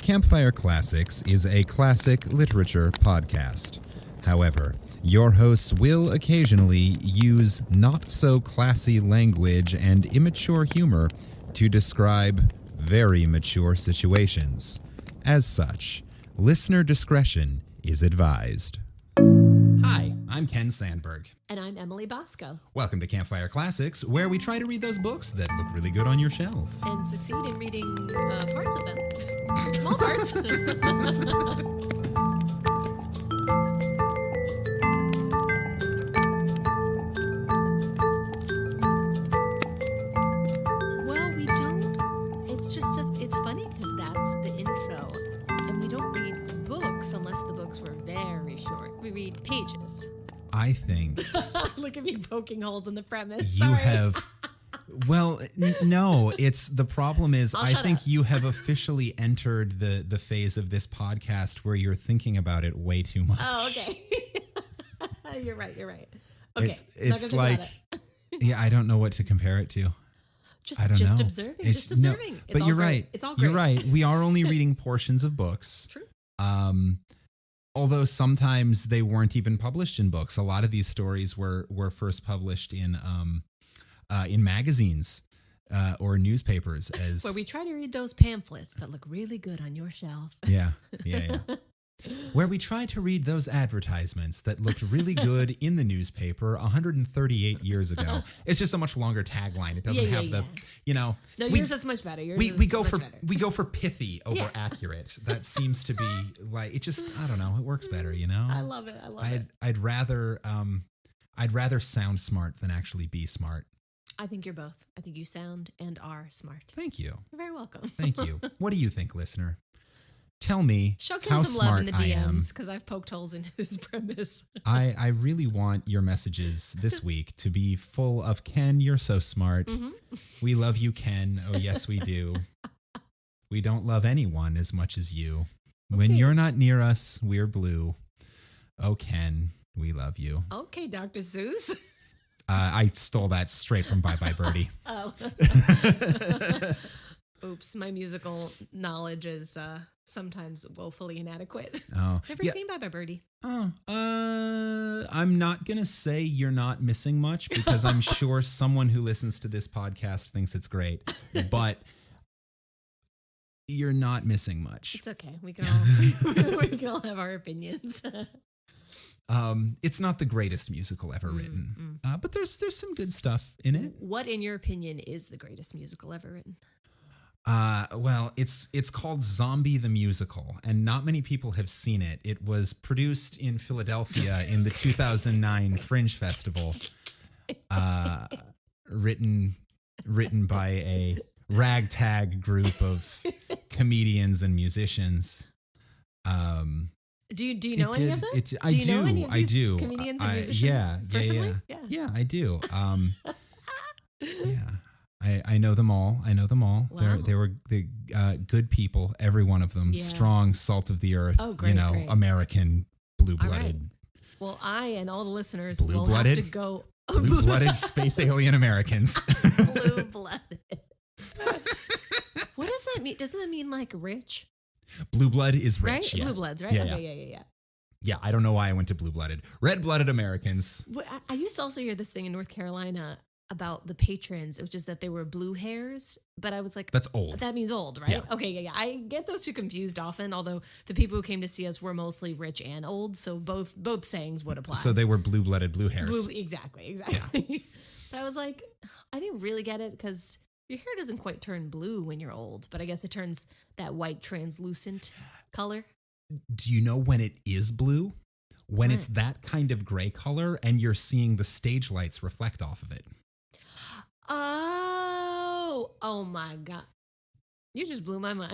Campfire Classics is a classic literature podcast. However, your hosts will occasionally use not-so-classy language and immature humor to describe very mature situations. As such, listener discretion is advised. Hi, I'm Ken Sandberg. And I'm Emily Bosco. Welcome to Campfire Classics, where we try to read those books that look really good on your shelf. And succeed in reading parts of them. Small parts. Well, we don't. It's funny because that's the intro. And we don't read books unless the books were very short. We read pages. I think... Look at me poking holes in the premise. You Sorry. have... Well, no, the problem is I think up. you have officially entered the phase of this podcast where you're thinking about it way too much. Oh, okay. You're right. Okay. It's like, yeah, I don't know what to compare it to. I don't know. Observing. Just observing. No, It's but all you're great. right. It's all great. You're right. We are only reading portions of books. True. Although sometimes they weren't even published in books. A lot of these stories were first published in magazines or newspapers. Where we try to read those pamphlets that look really good on your shelf. Yeah. Where we try to read those advertisements that looked really good in the newspaper 138 years ago. It's just a much longer tagline. It doesn't have the, No, yours is much better. We go for pithy over accurate. That seems to be like, it just, I don't know, it works better, I love it. I'd rather sound smart than actually be smart. I think you're both. I think you sound and are smart. Thank you. You're very welcome. Thank you. What do you think, listener? Tell me Show Ken how some love smart in the I am. DMs because I've poked holes in his premise. I really want your messages this week to be full of, Ken, you're so smart. Mm-hmm. We love you, Ken. Oh, yes, we do. We don't love anyone as much as you. When you're not near us, we're blue. Oh, Ken, we love you. Okay, Dr. Seuss. I stole that straight from Bye Bye Birdie. Oh. Oops, my musical knowledge is sometimes woefully inadequate. Oh, Never seen Bye Bye Birdie. Oh, I'm not going to say you're not missing much because I'm sure someone who listens to this podcast thinks it's great, but you're not missing much. It's okay. We can all have our opinions. It's not the greatest musical ever written, but there's some good stuff in it. What, in your opinion, is the greatest musical ever written? Well, it's called Zombie the Musical, and not many people have seen it. It was produced in Philadelphia in the 2009 Fringe Festival, written by a ragtag group of comedians and musicians. Do you know any of them? I do. Comedians and musicians personally? Yeah, I do. Yeah. I know them all. Wow. They were good people, every one of them. Yeah. Strong, salt of the earth, great. American, blue-blooded. Right. Well, I and all the listeners will have Blue-blooded? to go... Blue-blooded space alien Americans. Blue-blooded. What does that mean? Doesn't that mean like rich? Blue blood is rich. Right? Yeah. Blue bloods, right? Yeah, Okay, Yeah, I don't know why I went to blue-blooded. Red-blooded Americans. Well, I used to also hear this thing in North Carolina about the patrons. It was just that they were blue hairs, but I was like, That's old. That means old, right? Yeah. Okay, yeah. I get those two confused often, although the people who came to see us were mostly rich and old, so both sayings would apply. So they were blue-blooded, blue hairs. Exactly. Yeah. But I was like, I didn't really get it because your hair doesn't quite turn blue when you're old, but I guess it turns that white translucent color. Do you know when it is blue? When it's that kind of gray color and you're seeing the stage lights reflect off of it. Oh my God. You just blew my mind.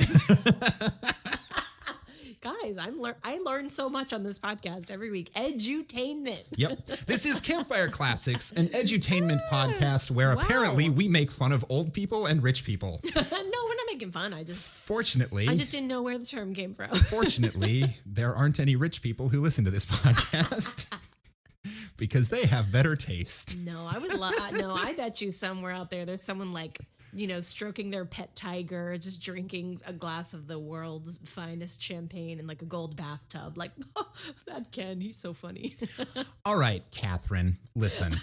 Guys, I learn so much on this podcast every week. Edutainment. Yep. This is Campfire Classics, an edutainment podcast where apparently we make fun of old people and rich people. No, we're not making fun. I just didn't know where the term came from. Fortunately, there aren't any rich people who listen to this podcast. Because they have better taste. No, I would love. No, I bet you somewhere out there, there's someone like stroking their pet tiger, just drinking a glass of the world's finest champagne in like a gold bathtub. Like, oh, that Ken, he's so funny. All right, Catherine, listen.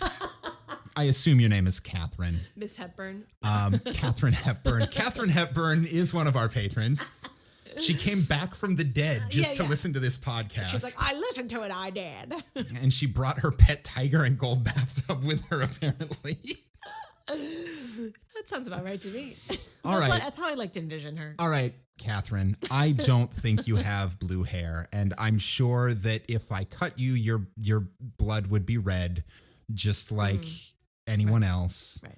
I assume your name is Catherine. Miss Hepburn. Catherine Hepburn. Catherine Hepburn is one of our patrons. She came back from the dead just to listen to this podcast. She's like, I listened to it, I did. And she brought her pet tiger and gold bathtub with her, apparently. That sounds about right to me. All right. That's how I like to envision her. All right, Catherine, I don't think you have blue hair, and I'm sure that if I cut you, your blood would be red, just like anyone else. Right.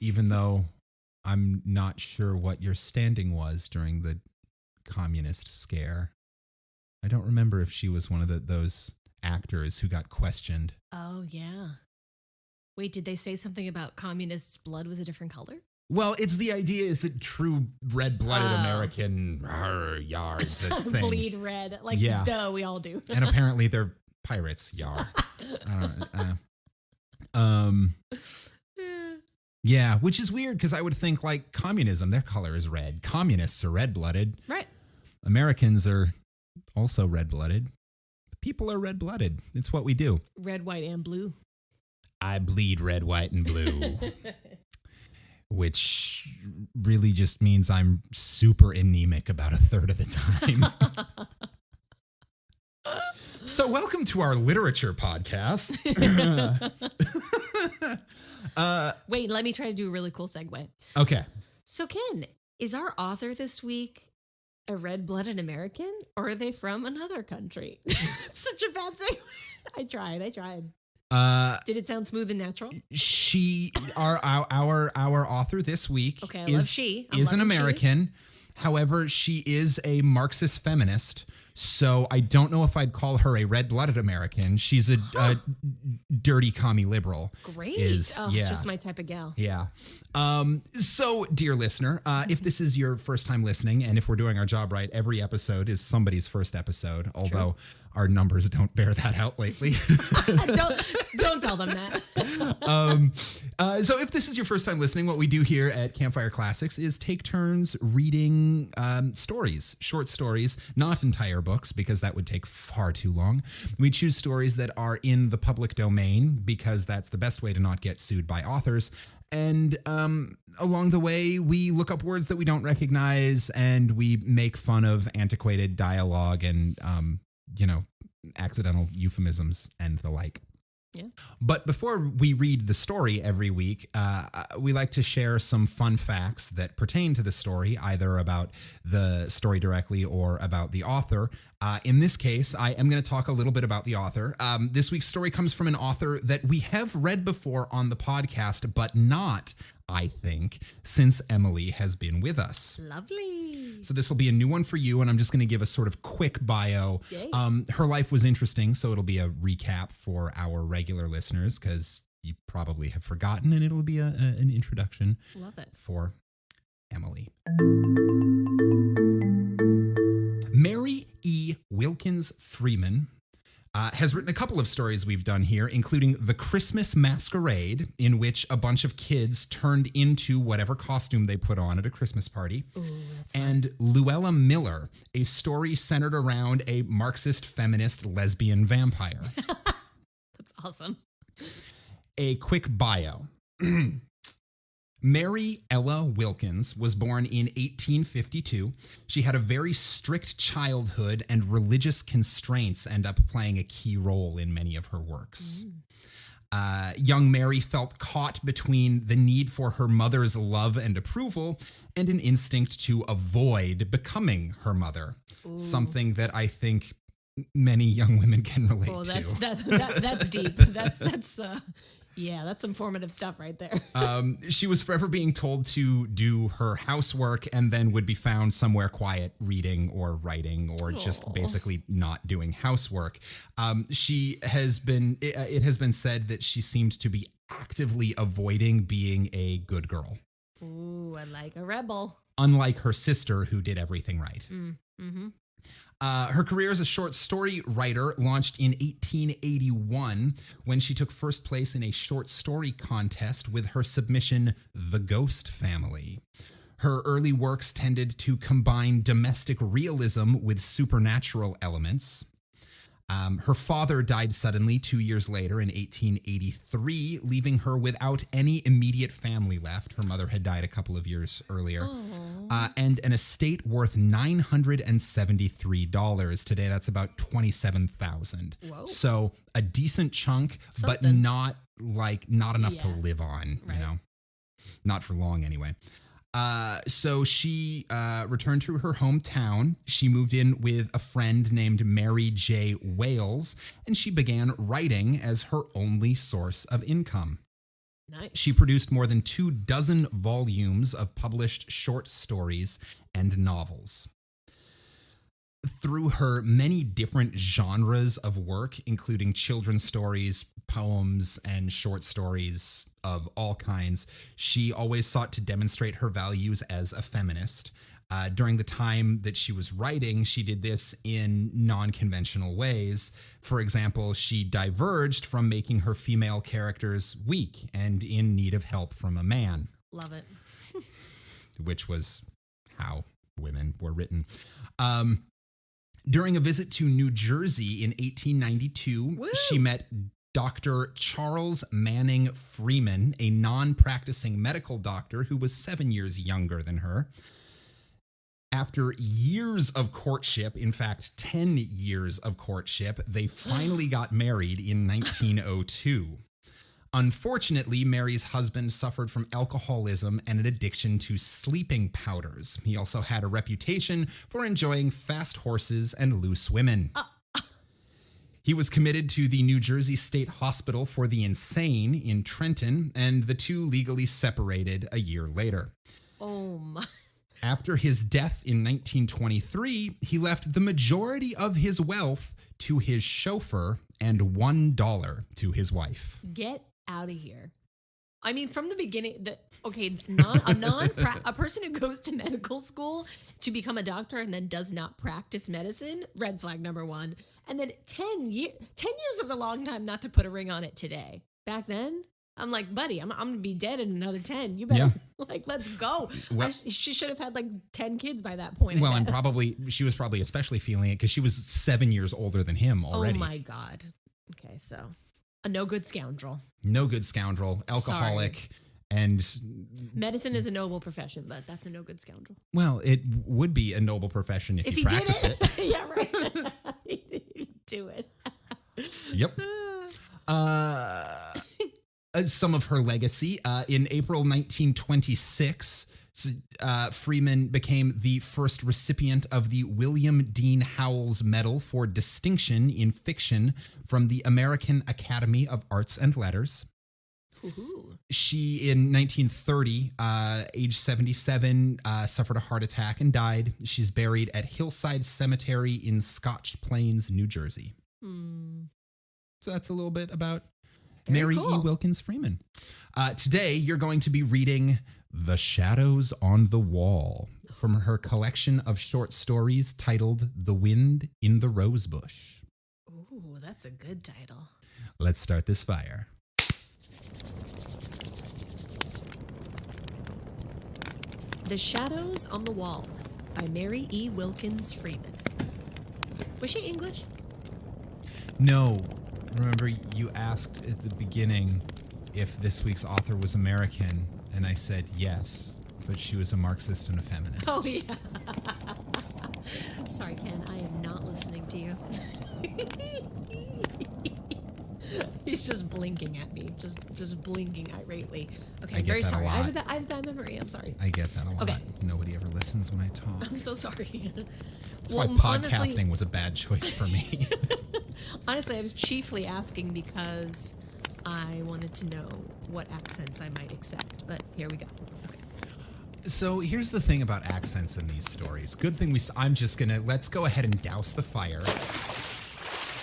Even though I'm not sure what your standing was during the communist scare. I don't remember if she was one of those actors who got questioned. Oh, yeah. Wait, did they say something about communists' blood was a different color? Well, it's the idea is that true red-blooded American the thing. Bleed red. Like, duh, we all do. And apparently they're pirates, yar. Yeah, which is weird because I would think like communism, their color is red. Communists are red-blooded. Right. Americans are also red-blooded. People are red-blooded. It's what we do. Red, white, and blue. I bleed red, white, and blue. Which really just means I'm super anemic about a third of the time. So welcome to our literature podcast. Wait, let me try to do a really cool segue. Okay. So Ken, is our author this week a red-blooded American or are they from another country? Such a bad segue. I tried. Did it sound smooth and natural? Our author this week is an American. However, she is a Marxist feminist. So I don't know if I'd call her a red-blooded American. She's a dirty commie liberal. Great. Just my type of gal. Yeah. So, dear listener, if this is your first time listening, and if we're doing our job right, every episode is somebody's first episode, although our numbers don't bear that out lately. Don't tell them that. So if this is your first time listening, what we do here at Campfire Classics is take turns reading stories, short stories, not entire books, because that would take far too long. We choose stories that are in the public domain because that's the best way to not get sued by authors. And along the way, we look up words that we don't recognize and we make fun of antiquated dialogue and, accidental euphemisms and the like. Yeah. But before we read the story every week, we like to share some fun facts that pertain to the story, either about the story directly or about the author. In this case, I am going to talk a little bit about the author. This week's story comes from an author that we have read before on the podcast, but not, I think, since Emily has been with us. Lovely. So this will be a new one for you, and I'm just going to give a sort of quick bio. Yay. Her life was interesting, so it'll be a recap for our regular listeners, because you probably have forgotten, and it'll be an introduction. Love it. For Emily. Mary E. Wilkins Freeman has written a couple of stories we've done here, including The Christmas Masquerade, in which a bunch of kids turned into whatever costume they put on at a Christmas party. Ooh, that's and fun. Luella Miller, a story centered around a Marxist feminist lesbian vampire. That's awesome. A quick bio. Mary Ella Wilkins was born in 1852. She had a very strict childhood, and religious constraints end up playing a key role in many of her works. Young Mary felt caught between the need for her mother's love and approval and an instinct to avoid becoming her mother. Ooh. Something that I think many young women can relate to. That's deep. That's some formative stuff right there. She was forever being told to do her housework and then would be found somewhere quiet reading or writing or just basically not doing housework. It has been said that she seemed to be actively avoiding being a good girl. Ooh, I like a rebel. Unlike her sister, who did everything right. Mm-hmm. Her career as a short story writer launched in 1881 when she took first place in a short story contest with her submission, The Ghost Family. Her early works tended to combine domestic realism with supernatural elements. Her father died suddenly 2 years later in 1883, leaving her without any immediate family left. Her mother had died a couple of years earlier. And an estate worth $973. Today, that's about $27,000. So a decent chunk, but not enough to live on, you know, not for long anyway. So she returned to her hometown. She moved in with a friend named Mary J. Wales, and she began writing as her only source of income. Nice. She produced more than 24 volumes of published short stories and novels. Through her many different genres of work, including children's stories, poems, and short stories of all kinds, she always sought to demonstrate her values as a feminist. During the time that she was writing, she did this in non-conventional ways. For example, she diverged from making her female characters weak and in need of help from a man. Love it. Which was how women were written. During a visit to New Jersey in 1892, she met Dr. Charles Manning Freeman, a non-practicing medical doctor who was 7 years younger than her. After years of courtship, in fact, 10 years of courtship, they finally got married in 1902. Unfortunately, Mary's husband suffered from alcoholism and an addiction to sleeping powders. He also had a reputation for enjoying fast horses and loose women. He was committed to the New Jersey State Hospital for the Insane in Trenton, and the two legally separated a year later. Oh my. After his death in 1923, he left the majority of his wealth to his chauffeur and $1 to his wife. Get out of here. I mean, from the beginning, a person who goes to medical school to become a doctor and then does not practice medicine, red flag number one. And then 10 years is a long time not to put a ring on it today. Back then, I'm like, buddy, I'm going to be dead in another 10. You better, let's go. Well, she should have had 10 kids by that point. Well, and she was probably especially feeling it because she was 7 years older than him already. Oh, my God. Okay, so a no good scoundrel. No good scoundrel, alcoholic. Sorry. And medicine is a noble profession, but that's a no good scoundrel. Well, it would be a noble profession if you practiced it. Yeah, right. Do it. Yep. Some of her legacy. In April 1926, Freeman became the first recipient of the William Dean Howells Medal for Distinction in Fiction from the American Academy of Arts and Letters. Ooh. She, in 1930, age 77, suffered a heart attack and died. She's buried at Hillside Cemetery in Scotch Plains, New Jersey. So that's a little bit about Mary E. Wilkins Freeman. Today, you're going to be reading The Shadows on the Wall from her collection of short stories titled The Wind in the Rosebush. Ooh, that's a good title. Let's start this fire. The Shadows on the Wall by Mary E. Wilkins Freeman. Was she English? No. Remember, you asked at the beginning if this week's author was American, and I said yes, but she was a Marxist and a feminist. Oh, yeah. Sorry, Ken, I am not listening to you. He's just blinking at me, just blinking irately. Okay, I'm very sorry. I have a bad memory. I'm sorry. I get that a lot. Okay. Nobody ever listens when I talk. I'm so sorry. That's why podcasting was a bad choice for me. Honestly, I was chiefly asking because I wanted to know what accents I might expect, but here we go. Okay. So here's the thing about accents in these stories. Good thing let's go ahead and douse the fire.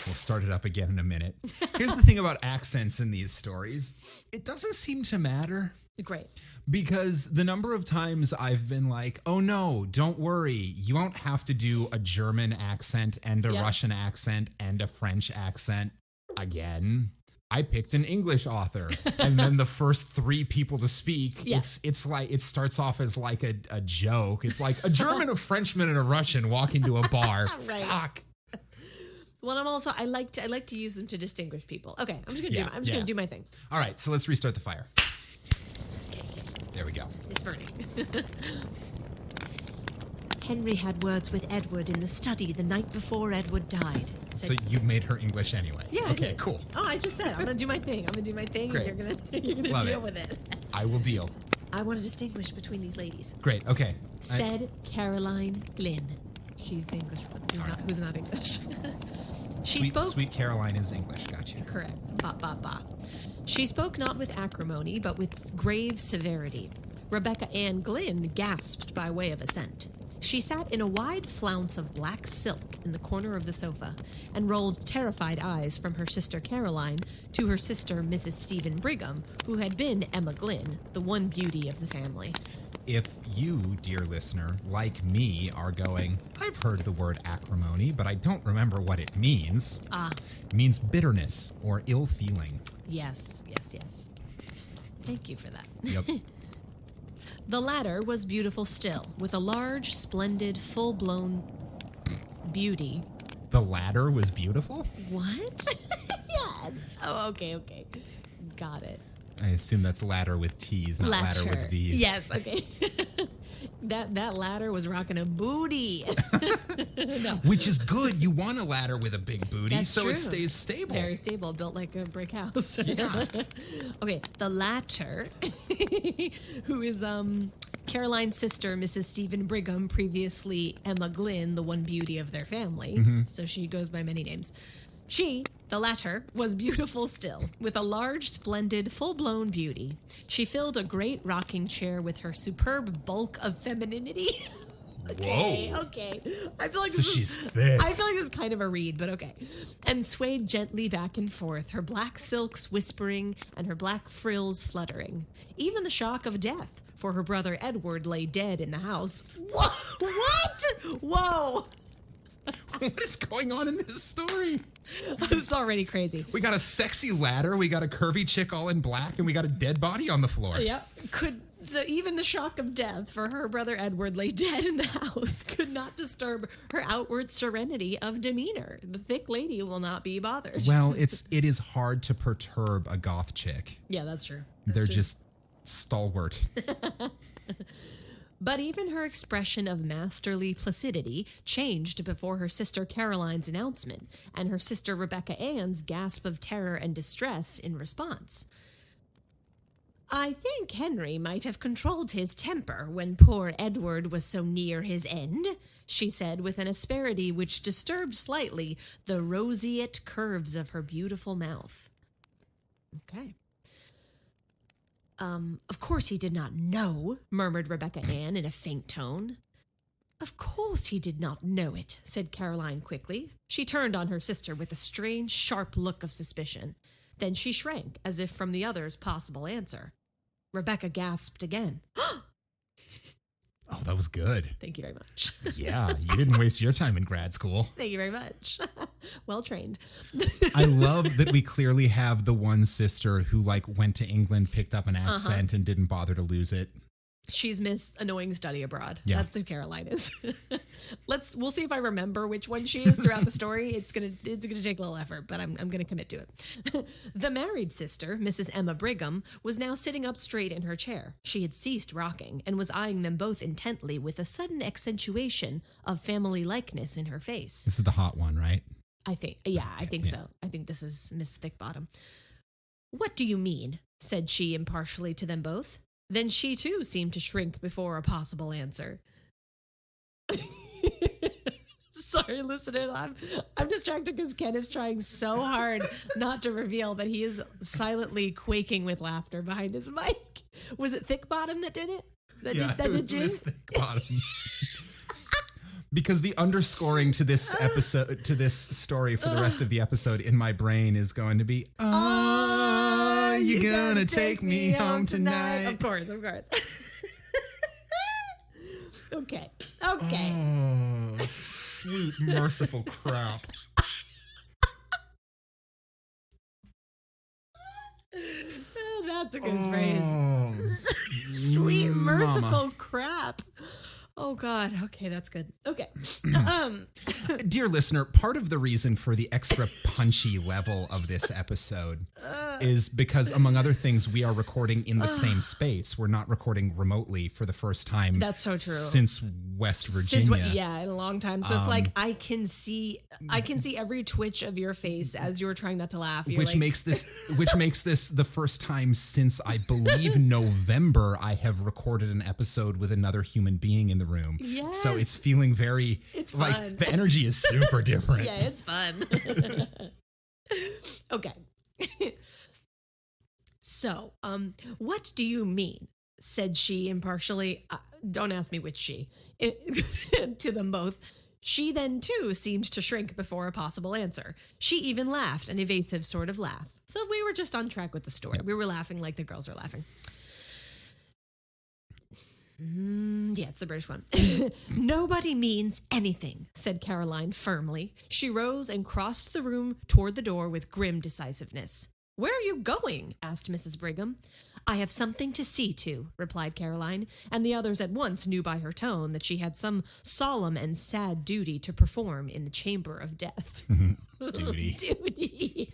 We'll start it up again in a minute. Here's the thing about accents in these stories. It doesn't seem to matter. Great. Because the number of times I've been like, oh no, don't worry. You won't have to do a German accent and a Russian accent and a French accent again. I picked an English author, and then the first 3 people to speak, it's like, it starts off as like a joke. It's like a German, a Frenchman, and a Russian walk into a bar. Right. Fuck. Well, I like to use them to distinguish people. Okay, I'm just gonna do my thing. All right, so let's restart the fire. Okay. There we go. It's burning. Henry had words with Edward in the study the night before Edward died. So you made her English anyway. Yeah. Okay, cool. Oh, I just said I'm gonna do my thing. Great. And you're gonna deal with it. I will deal. I want to distinguish between these ladies. Great. Okay. Said Caroline Glynn. She's the English one. Who's not English. She spoke. Sweet Caroline is English. Gotcha. Correct. Ba ba ba. She spoke not with acrimony, but with grave severity. Rebecca Ann Glynn gasped by way of assent. She sat in a wide flounce of black silk in the corner of the sofa and rolled terrified eyes from her sister Caroline to her sister Mrs. Stephen Brigham, who had been Emma Glynn, the one beauty of the family. If you, dear listener, like me, are going, I've heard the word acrimony, but I don't remember what it means. It means bitterness or ill feeling. Yes. Thank you for that. Yep. The latter was beautiful still, with a large, splendid, full-blown beauty. The latter was beautiful? What? Yeah. Oh, okay. Got it. I assume that's ladder with T's, not ladder with D's. Yes, okay. That ladder was rocking a booty. No. Which is good. You want a ladder with a big booty, That's so true. It stays stable. Very stable, built like a brick house. Yeah. Okay, the latter, who is Caroline's sister, Mrs. Stephen Brigham, previously Emma Glynn, the one beauty of their family. Mm-hmm. So she goes by many names. She, the latter, was beautiful still, with a large, splendid, full-blown beauty. She filled a great rocking chair with her superb bulk of femininity. Okay. I feel like she's thick. I feel like this is kind of a read, but okay. And swayed gently back and forth, her black silks whispering and her black frills fluttering. Even the shock of death, for her brother Edward lay dead in the house. What? Whoa! What is going on in this story? It's already crazy. We got a sexy ladder, we got a curvy chick all in black, and we got a dead body on the floor. Yeah. So even the shock of death for her brother Edward lay dead in the house could not disturb her outward serenity of demeanor. The thick lady will not be bothered. Well, it is hard to perturb a goth chick. Yeah, that's true. They're just stalwart. But even her expression of masterly placidity changed before her sister Caroline's announcement and her sister Rebecca Ann's gasp of terror and distress in response. I think Henry might have controlled his temper when poor Edward was so near his end, she said with an asperity which disturbed slightly the roseate curves of her beautiful mouth. Okay. Of course he did not know, murmured Rebecca Ann in a faint tone. Of course he did not know it, said Caroline quickly. She turned on her sister with a strange, sharp look of suspicion. Then she shrank, as if from the other's possible answer. Rebecca gasped again. Oh, that was good. Thank you very much. Yeah, you didn't waste your time in grad school. Thank you very much. Well trained. I love that we clearly have the one sister who went to England, picked up an accent, and didn't bother to lose it. She's Miss Annoying Study Abroad. Yeah. That's who Caroline is. We'll see if I remember which one she is throughout the story. It's gonna take a little effort, but I'm gonna commit to it. The married sister, Mrs. Emma Brigham, was now sitting up straight in her chair. She had ceased rocking and was eyeing them both intently with a sudden accentuation of family likeness in her face. This is the hot one, right? I think so. I think this is Miss Thickbottom. What do you mean? Said she impartially to them both. Then she, too, seemed to shrink before a possible answer. Sorry, listeners. I'm distracted because Ken is trying so hard not to reveal that he is silently quaking with laughter behind his mic. Was it Thickbottom that did it? That did Miss Thickbottom. Because the underscoring to this episode, to this story for the rest of the episode in my brain is going to be, you gonna take me home tonight? Of course. Okay. Oh, sweet, merciful crap. Oh, that's a good phrase. Sweet, merciful crap. Oh, God. Okay, that's good. Okay. Dear listener, part of the reason for the extra punchy level of this episode is because, among other things, we are recording in the same space. We're not recording remotely for the first time. That's so true. Since West Virginia. In a long time. So it's like I can see every twitch of your face as you're trying not to laugh. Which makes this the first time since, I believe, November I have recorded an episode with another human being in the room. Yes. So it's feeling it's like fun. The energy is super different. Yeah, it's fun. Okay. So, what do you mean? Said she impartially. Don't ask me which she. To them both. She then, too, seemed to shrink before a possible answer. She even laughed, an evasive sort of laugh. So we were just on track with the story. Yep. We were laughing like the girls are laughing. Yeah, it's the British one. Nobody means anything, said Caroline firmly. She rose and crossed the room toward the door with grim decisiveness. Where are you going? Asked Mrs. Brigham. I have something to see to, replied Caroline, and the others at once knew by her tone that she had some solemn and sad duty to perform in the chamber of death. Duty. Duty.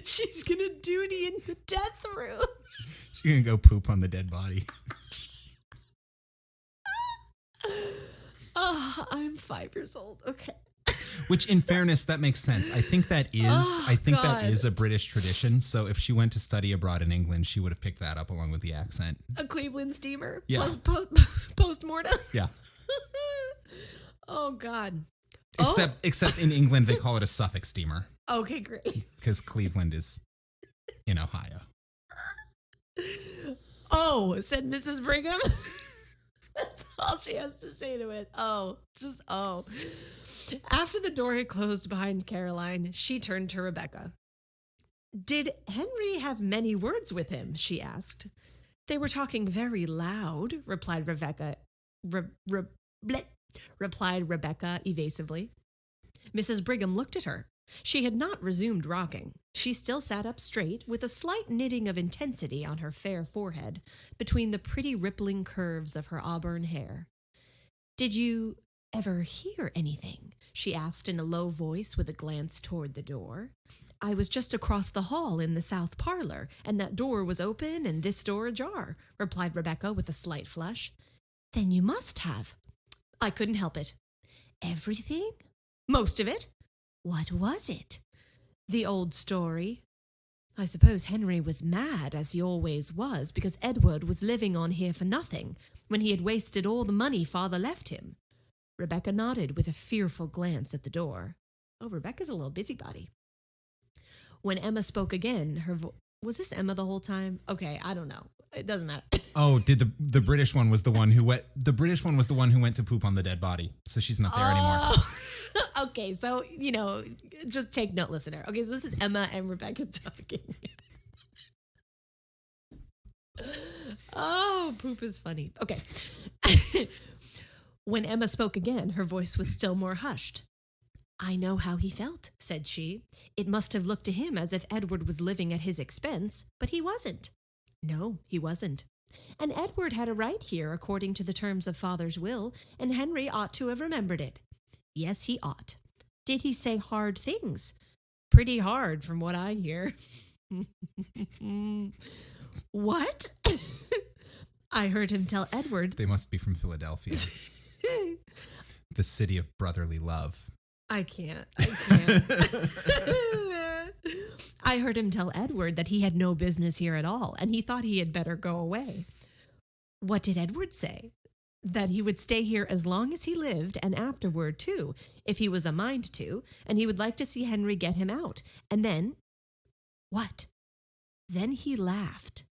She's gonna duty in the death room. She's gonna go poop on the dead body. Oh, I'm 5 years old. Okay. Which, in fairness, that makes sense. I think that is a British tradition. So if she went to study abroad in England, she would have picked that up along with the accent. A Cleveland steamer? Yeah. Plus post-mortem? Yeah. Oh, God. Except in England, they call it a Suffolk steamer. Okay, great. Because Cleveland is in Ohio. Oh, said Mrs. Brigham. That's all she has to say to it. Oh, just oh. After the door had closed behind Caroline, she turned to Rebecca. Did Henry have many words with him? She asked. They were talking very loud, replied Rebecca. Replied Rebecca evasively. Mrs. Brigham looked at her. She had not resumed rocking. She still sat up straight, with a slight knitting of intensity on her fair forehead, between the pretty rippling curves of her auburn hair. Did you ever hear anything? She asked in a low voice with a glance toward the door. I was just across the hall in the south parlor, and that door was open and this door ajar, replied Rebecca with a slight flush. Then you must have. I couldn't help it. Everything? Most of it? What was it? The old story. I suppose Henry was mad, as he always was, because Edward was living on here for nothing, when he had wasted all the money father left him. Rebecca nodded with a fearful glance at the door. Oh, Rebecca's a little busybody. When Emma spoke again, was this Emma the whole time? Okay, I don't know. It doesn't matter. Oh, did the British one was the one who went? The British one was the one who went to poop on the dead body, so she's not there anymore. Okay, so just take note, listener. Okay, so this is Emma and Rebecca talking. Oh, poop is funny. Okay. When Emma spoke again, her voice was still more hushed. I know how he felt, said she. It must have looked to him as if Edward was living at his expense, but he wasn't. No, he wasn't. And Edward had a right here according to the terms of father's will, and Henry ought to have remembered it. Yes, he ought. Did he say hard things? Pretty hard from what I hear. What? I heard him tell Edward. They must be from Philadelphia. The city of brotherly love. I can't. I heard him tell Edward that he had no business here at all, and he thought he had better go away. What did Edward say? That he would stay here as long as he lived, and afterward, too, if he was a mind to, and he would like to see Henry get him out. And then, what? Then he laughed.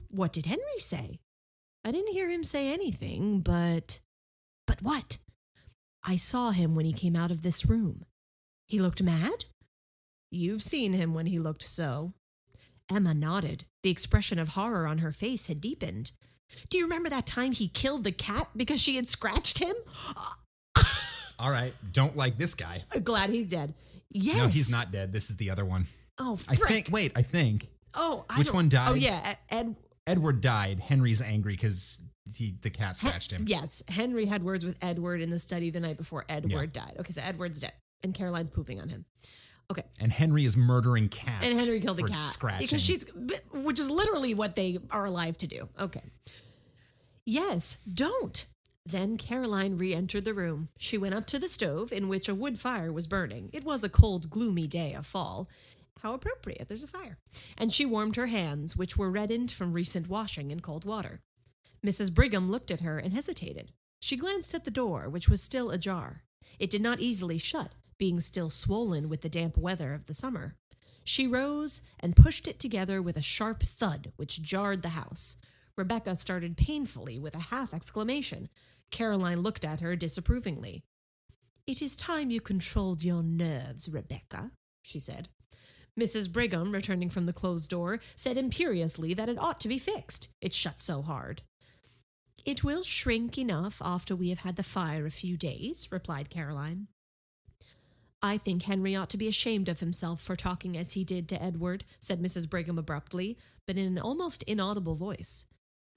What did Henry say? I didn't hear him say anything, but what? I saw him when he came out of this room. He looked mad? You've seen him when he looked so. Emma nodded. The expression of horror on her face had deepened. Do you remember that time he killed the cat because she had scratched him? All right, don't like this guy. Glad he's dead. Yes. No, he's not dead. This is the other one. Oh, frick. I think. Oh, Which one died? Oh, yeah, Edward died. Henry's angry because the cat scratched him. Yes, Henry had words with Edward in the study the night before Edward died. Okay, so Edward's dead, and Caroline's pooping on him. Okay. And Henry is murdering cats. And Henry killed the cat. Scratching. Because which is literally what they are alive to do. Okay. Yes, don't. Then Caroline re-entered the room. She went up to the stove in which a wood fire was burning. It was a cold, gloomy day of fall. How appropriate, there's a fire. And she warmed her hands, which were reddened from recent washing in cold water. Mrs. Brigham looked at her and hesitated. She glanced at the door, which was still ajar. It did not easily shut, being still swollen with the damp weather of the summer. She rose and pushed it together with a sharp thud which jarred the house. Rebecca started painfully with a half-exclamation. Caroline looked at her disapprovingly. "It is time you controlled your nerves, Rebecca," she said. Mrs. Brigham, returning from the closed door, said imperiously that it ought to be fixed. It shut so hard. "It will shrink enough after we have had the fire a few days," replied Caroline. "I think Henry ought to be ashamed of himself for talking as he did to Edward," said Mrs. Brigham abruptly, but in an almost inaudible voice.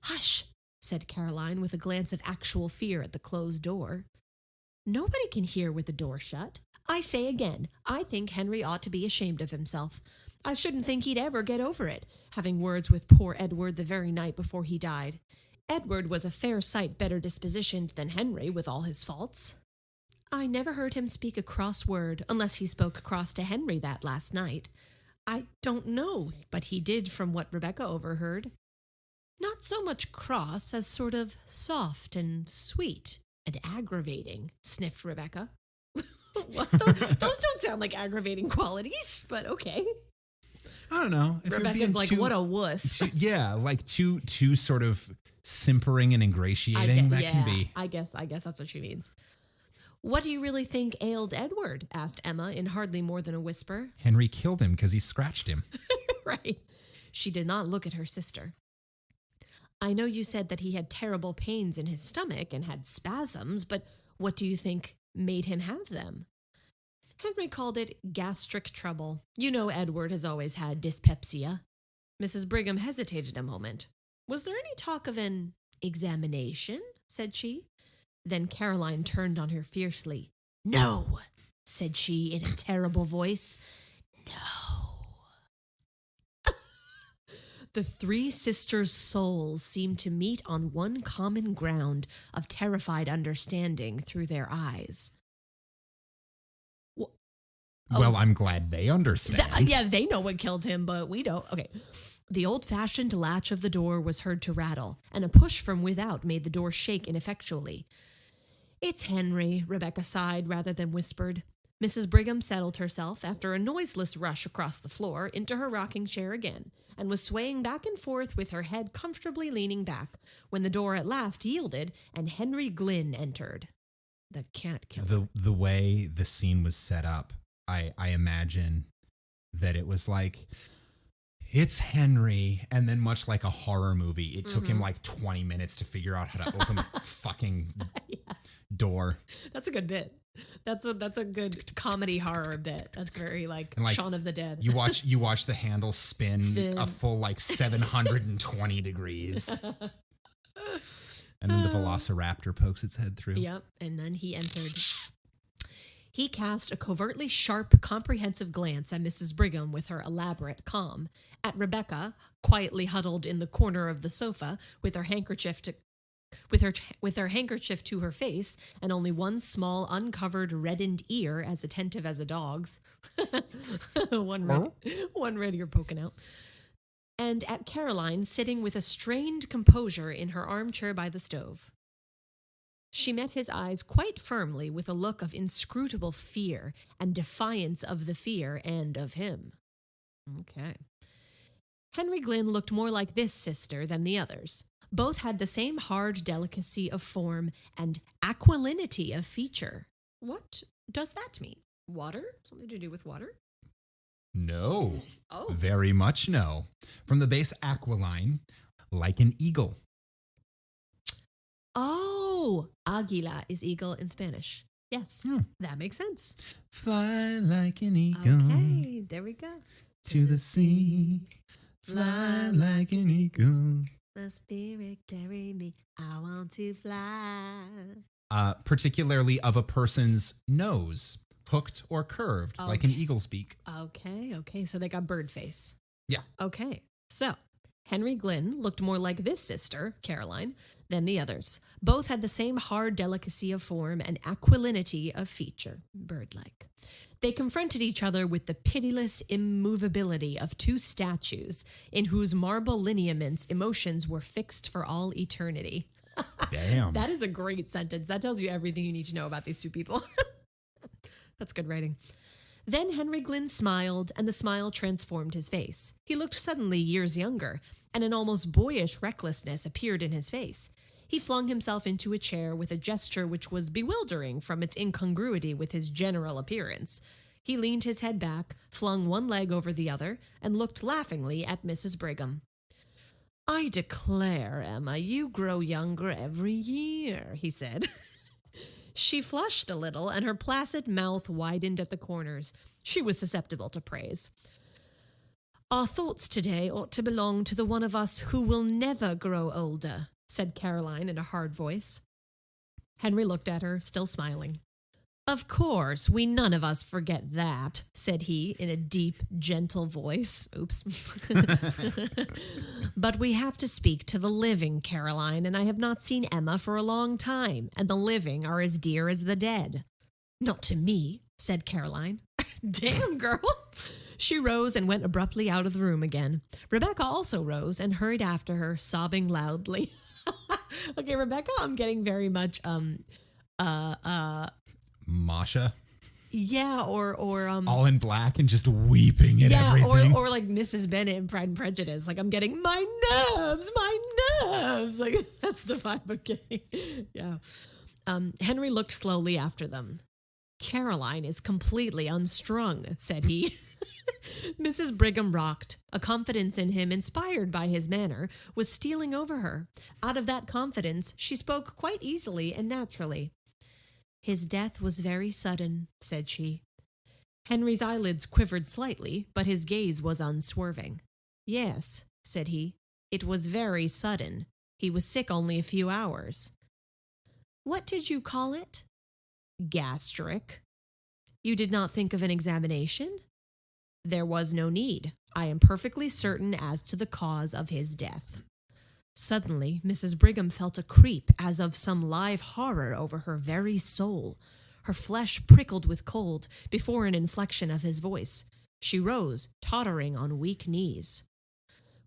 "Hush," said Caroline with a glance of actual fear at the closed door. "Nobody can hear with the door shut. I say again, I think Henry ought to be ashamed of himself. I shouldn't think he'd ever get over it, having words with poor Edward the very night before he died. Edward was a fair sight better dispositioned than Henry with all his faults. I never heard him speak a cross word, unless he spoke cross to Henry that last night. I don't know, but he did from what Rebecca overheard. Not so much cross as sort of soft and sweet and aggravating," sniffed Rebecca. Those don't sound like aggravating qualities, but okay. I don't know. If Rebecca's like, what a wuss. Like too sort of simpering and ingratiating. Can be. I guess that's what she means. "What do you really think ailed Edward?" asked Emma in hardly more than a whisper. Henry killed him because he scratched him. Right. She did not look at her sister. "I know you said that he had terrible pains in his stomach and had spasms, but what do you think made him have them?" Henry called it gastric trouble. You know Edward has always had dyspepsia. Mrs. Brigham hesitated a moment. "Was there any talk of an examination?" said she. Then Caroline turned on her fiercely. "No," said she in a terrible voice. "No." The three sisters' souls seemed to meet on one common ground of terrified understanding through their eyes. Well, I'm glad they understand. They know what killed him, but we don't. Okay. The old-fashioned latch of the door was heard to rattle, and a push from without made the door shake ineffectually. "It's Henry," Rebecca sighed rather than whispered. Mrs. Brigham settled herself, after a noiseless rush across the floor, into her rocking chair again, and was swaying back and forth with her head comfortably leaning back, when the door at last yielded, and Henry Glynn entered. The cat killer. The way the scene was set up, I imagine that it was like, it's Henry, and then much like a horror movie, it took him like 20 minutes to figure out how to open the fucking door. That's a good bit. That's a good comedy horror bit. That's very like Shaun of the Dead. You watch the handle spin a full like 720 degrees. And then the velociraptor pokes its head through. Yep, and then he entered. He cast a covertly sharp, comprehensive glance at Mrs. Brigham with her elaborate calm, at Rebecca, quietly huddled in the corner of the sofa with her handkerchief to her face, and only one small, uncovered, reddened ear as attentive as a dog's. one red ear poking out. And at Caroline sitting with a strained composure in her armchair by the stove. She met his eyes quite firmly with a look of inscrutable fear and defiance of the fear and of him. Okay. Henry Glynn looked more like this sister than the others. Both had the same hard delicacy of form and aquilinity of feature. What does that mean? Water? Something to do with water? No. Oh. Very much no. From the base aquiline, like an eagle. Oh, águila is eagle in Spanish. Yes, that makes sense. Fly like an eagle. Okay, there we go. To the sea. Fly like an eagle. My spirit carry me. I want to fly. Particularly of a person's nose, hooked or curved, like an eagle's beak. Okay. So they got bird face. Yeah. Okay. So Henry Glynn looked more like this sister, Caroline, than the others. Both had the same hard delicacy of form and aquilinity of feature, bird-like. They confronted each other with the pitiless immovability of two statues in whose marble lineaments emotions were fixed for all eternity. Damn. That is a great sentence. That tells you everything you need to know about these two people. That's good writing. Then Henry Glynn smiled, and the smile transformed his face. He looked suddenly years younger, and an almost boyish recklessness appeared in his face. He flung himself into a chair with a gesture which was bewildering from its incongruity with his general appearance. He leaned his head back, flung one leg over the other, and looked laughingly at Mrs. Brigham. "I declare, Emma, you grow younger every year," he said. She flushed a little, and her placid mouth widened at the corners. She was susceptible to praise. "Our thoughts today ought to belong to the one of us who will never grow older," said Caroline in a hard voice. Henry looked at her, still smiling. "Of course, we none of us forget that," said he in a deep, gentle voice. Oops. "But we have to speak to the living, Caroline, and I have not seen Emma for a long time, and the living are as dear as the dead." "Not to me," said Caroline. "Damn, girl." She rose and went abruptly out of the room again. Rebecca also rose and hurried after her, sobbing loudly. Okay, Rebecca, I'm getting very much Masha. Yeah, or all in black and just weeping at everything. or like Mrs. Bennet in Pride and Prejudice. Like, I'm getting my nerves. Like, that's the vibe I'm getting. Yeah. Henry looked slowly after them. "Caroline is completely unstrung," said he. Mrs. Brigham rocked. A confidence in him, inspired by his manner, was stealing over her. Out of that confidence, she spoke quite easily and naturally. "His death was very sudden," said she. Henry's eyelids quivered slightly, but his gaze was unswerving. "Yes," said he, "it was very sudden. He was sick only a few hours." "What did you call it?" "Gastric." "You did not think of an examination?" "There was no need. I am perfectly certain as to the cause of his death." Suddenly, Mrs. Brigham felt a creep as of some live horror over her very soul. Her flesh prickled with cold before an inflection of his voice. She rose, tottering on weak knees.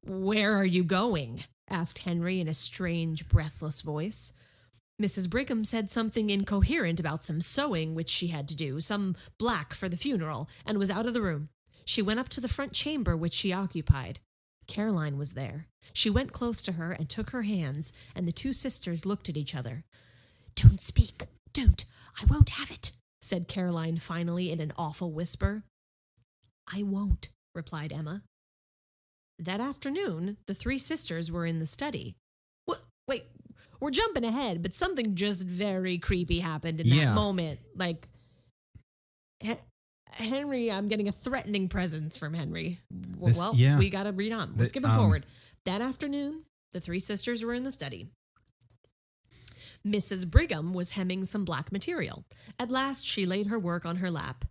"Where are you going?" asked Henry in a strange, breathless voice. Mrs. Brigham said something incoherent about some sewing which she had to do, some black for the funeral, and was out of the room. She went up to the front chamber which she occupied. Caroline was there. She went close to her and took her hands, and the two sisters looked at each other. "Don't speak. Don't. I won't have it," said Caroline finally in an awful whisper. "I won't," replied Emma. That afternoon, the three sisters were in the study. Wait, we're jumping ahead, but something just very creepy happened in that moment. Like, Henry, I'm getting a threatening presence from Henry. We got to read on. We're skipping forward. That afternoon, the three sisters were in the study. Mrs. Brigham was hemming some black material. At last, she laid her work on her lap.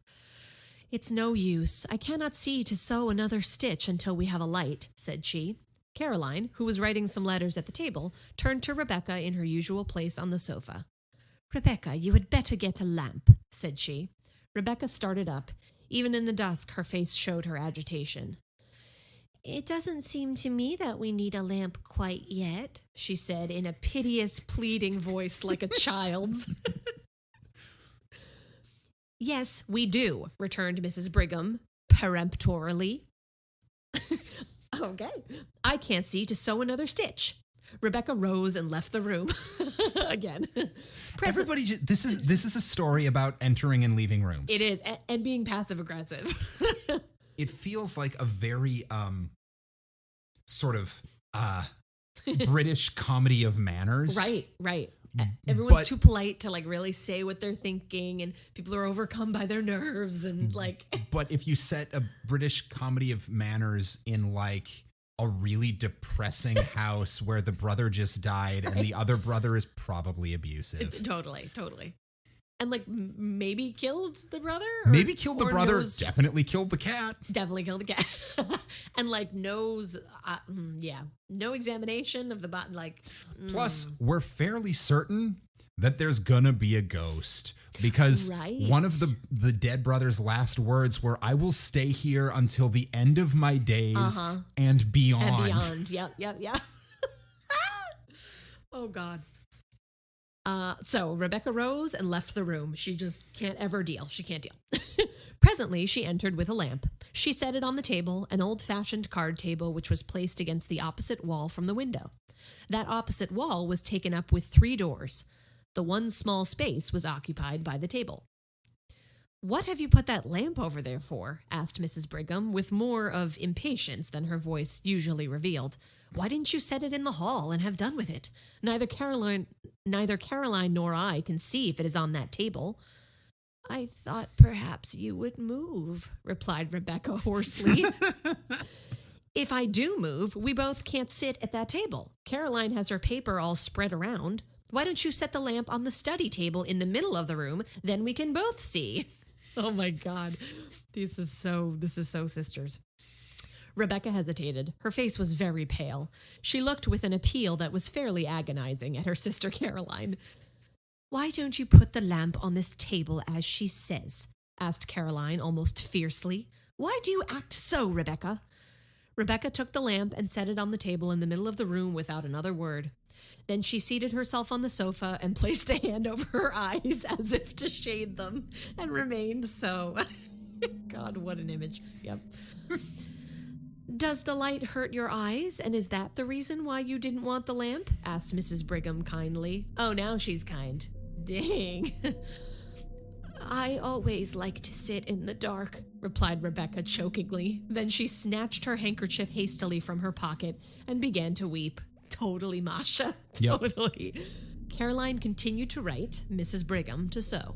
"It's no use. I cannot see to sew another stitch until we have a light," said she. Caroline, who was writing some letters at the table, turned to Rebecca in her usual place on the sofa. "Rebecca, you had better get a lamp," said she. Rebecca started up. Even in the dusk, her face showed her agitation. "It doesn't seem to me that we need a lamp quite yet," she said in a piteous, pleading voice like a child's. "Yes, we do," returned Mrs. Brigham peremptorily. "Okay, I can't see to sew another stitch." Rebecca rose and left the room. Again. Everybody, this is a story about entering and leaving rooms. It is, and being passive aggressive. it feels like a very sort of British comedy of manners. Right. Everyone's too polite to like really say what they're thinking, and people are overcome by their nerves and like. But if you set a British comedy of manners in like a really depressing house where the brother just died and the other brother is probably abusive. Totally. And like maybe killed the brother? Maybe killed the brother, definitely killed the cat. Definitely killed the cat. And like knows, no examination of the body. Like, Plus, we're fairly certain that there's gonna be a ghost because one of the dead brother's last words were, "I will stay here until the end of my days and beyond." And beyond, yep. Oh, God. So Rebecca rose and left the room. She just can't ever deal. She can't deal. Presently, she entered with a lamp. She set it on the table, an old-fashioned card table which was placed against the opposite wall from the window. That opposite wall was taken up with 3 doors. The one small space was occupied by the table. "What have you put that lamp over there for?" asked Mrs. Brigham, with more of impatience than her voice usually revealed. "Why didn't you set it in the hall and have done with it? Neither Caroline nor I can see if it is on that table." "I thought perhaps you would move," replied Rebecca hoarsely. "If I do move, we both can't sit at that table. Caroline has her paper all spread around. Why don't you set the lamp on the study table in the middle of the room? Then we can both see." Oh my God. This is so sisters. Rebecca hesitated. Her face was very pale. She looked with an appeal that was fairly agonizing at her sister Caroline. "Why don't you put the lamp on this table as she says?" asked Caroline almost fiercely. "Why do you act so, Rebecca?" Rebecca took the lamp and set it on the table in the middle of the room without another word. Then she seated herself on the sofa and placed a hand over her eyes as if to shade them, and remained so. God, what an image. Yep. "Does the light hurt your eyes, and is that the reason why you didn't want the lamp?" asked Mrs. Brigham kindly. Oh, now she's kind. Dang. "I always like to sit in the dark," replied Rebecca chokingly. Then she snatched her handkerchief hastily from her pocket and began to weep. Totally Masha. Totally. Yep. Caroline continued to write, Mrs. Brigham to sew.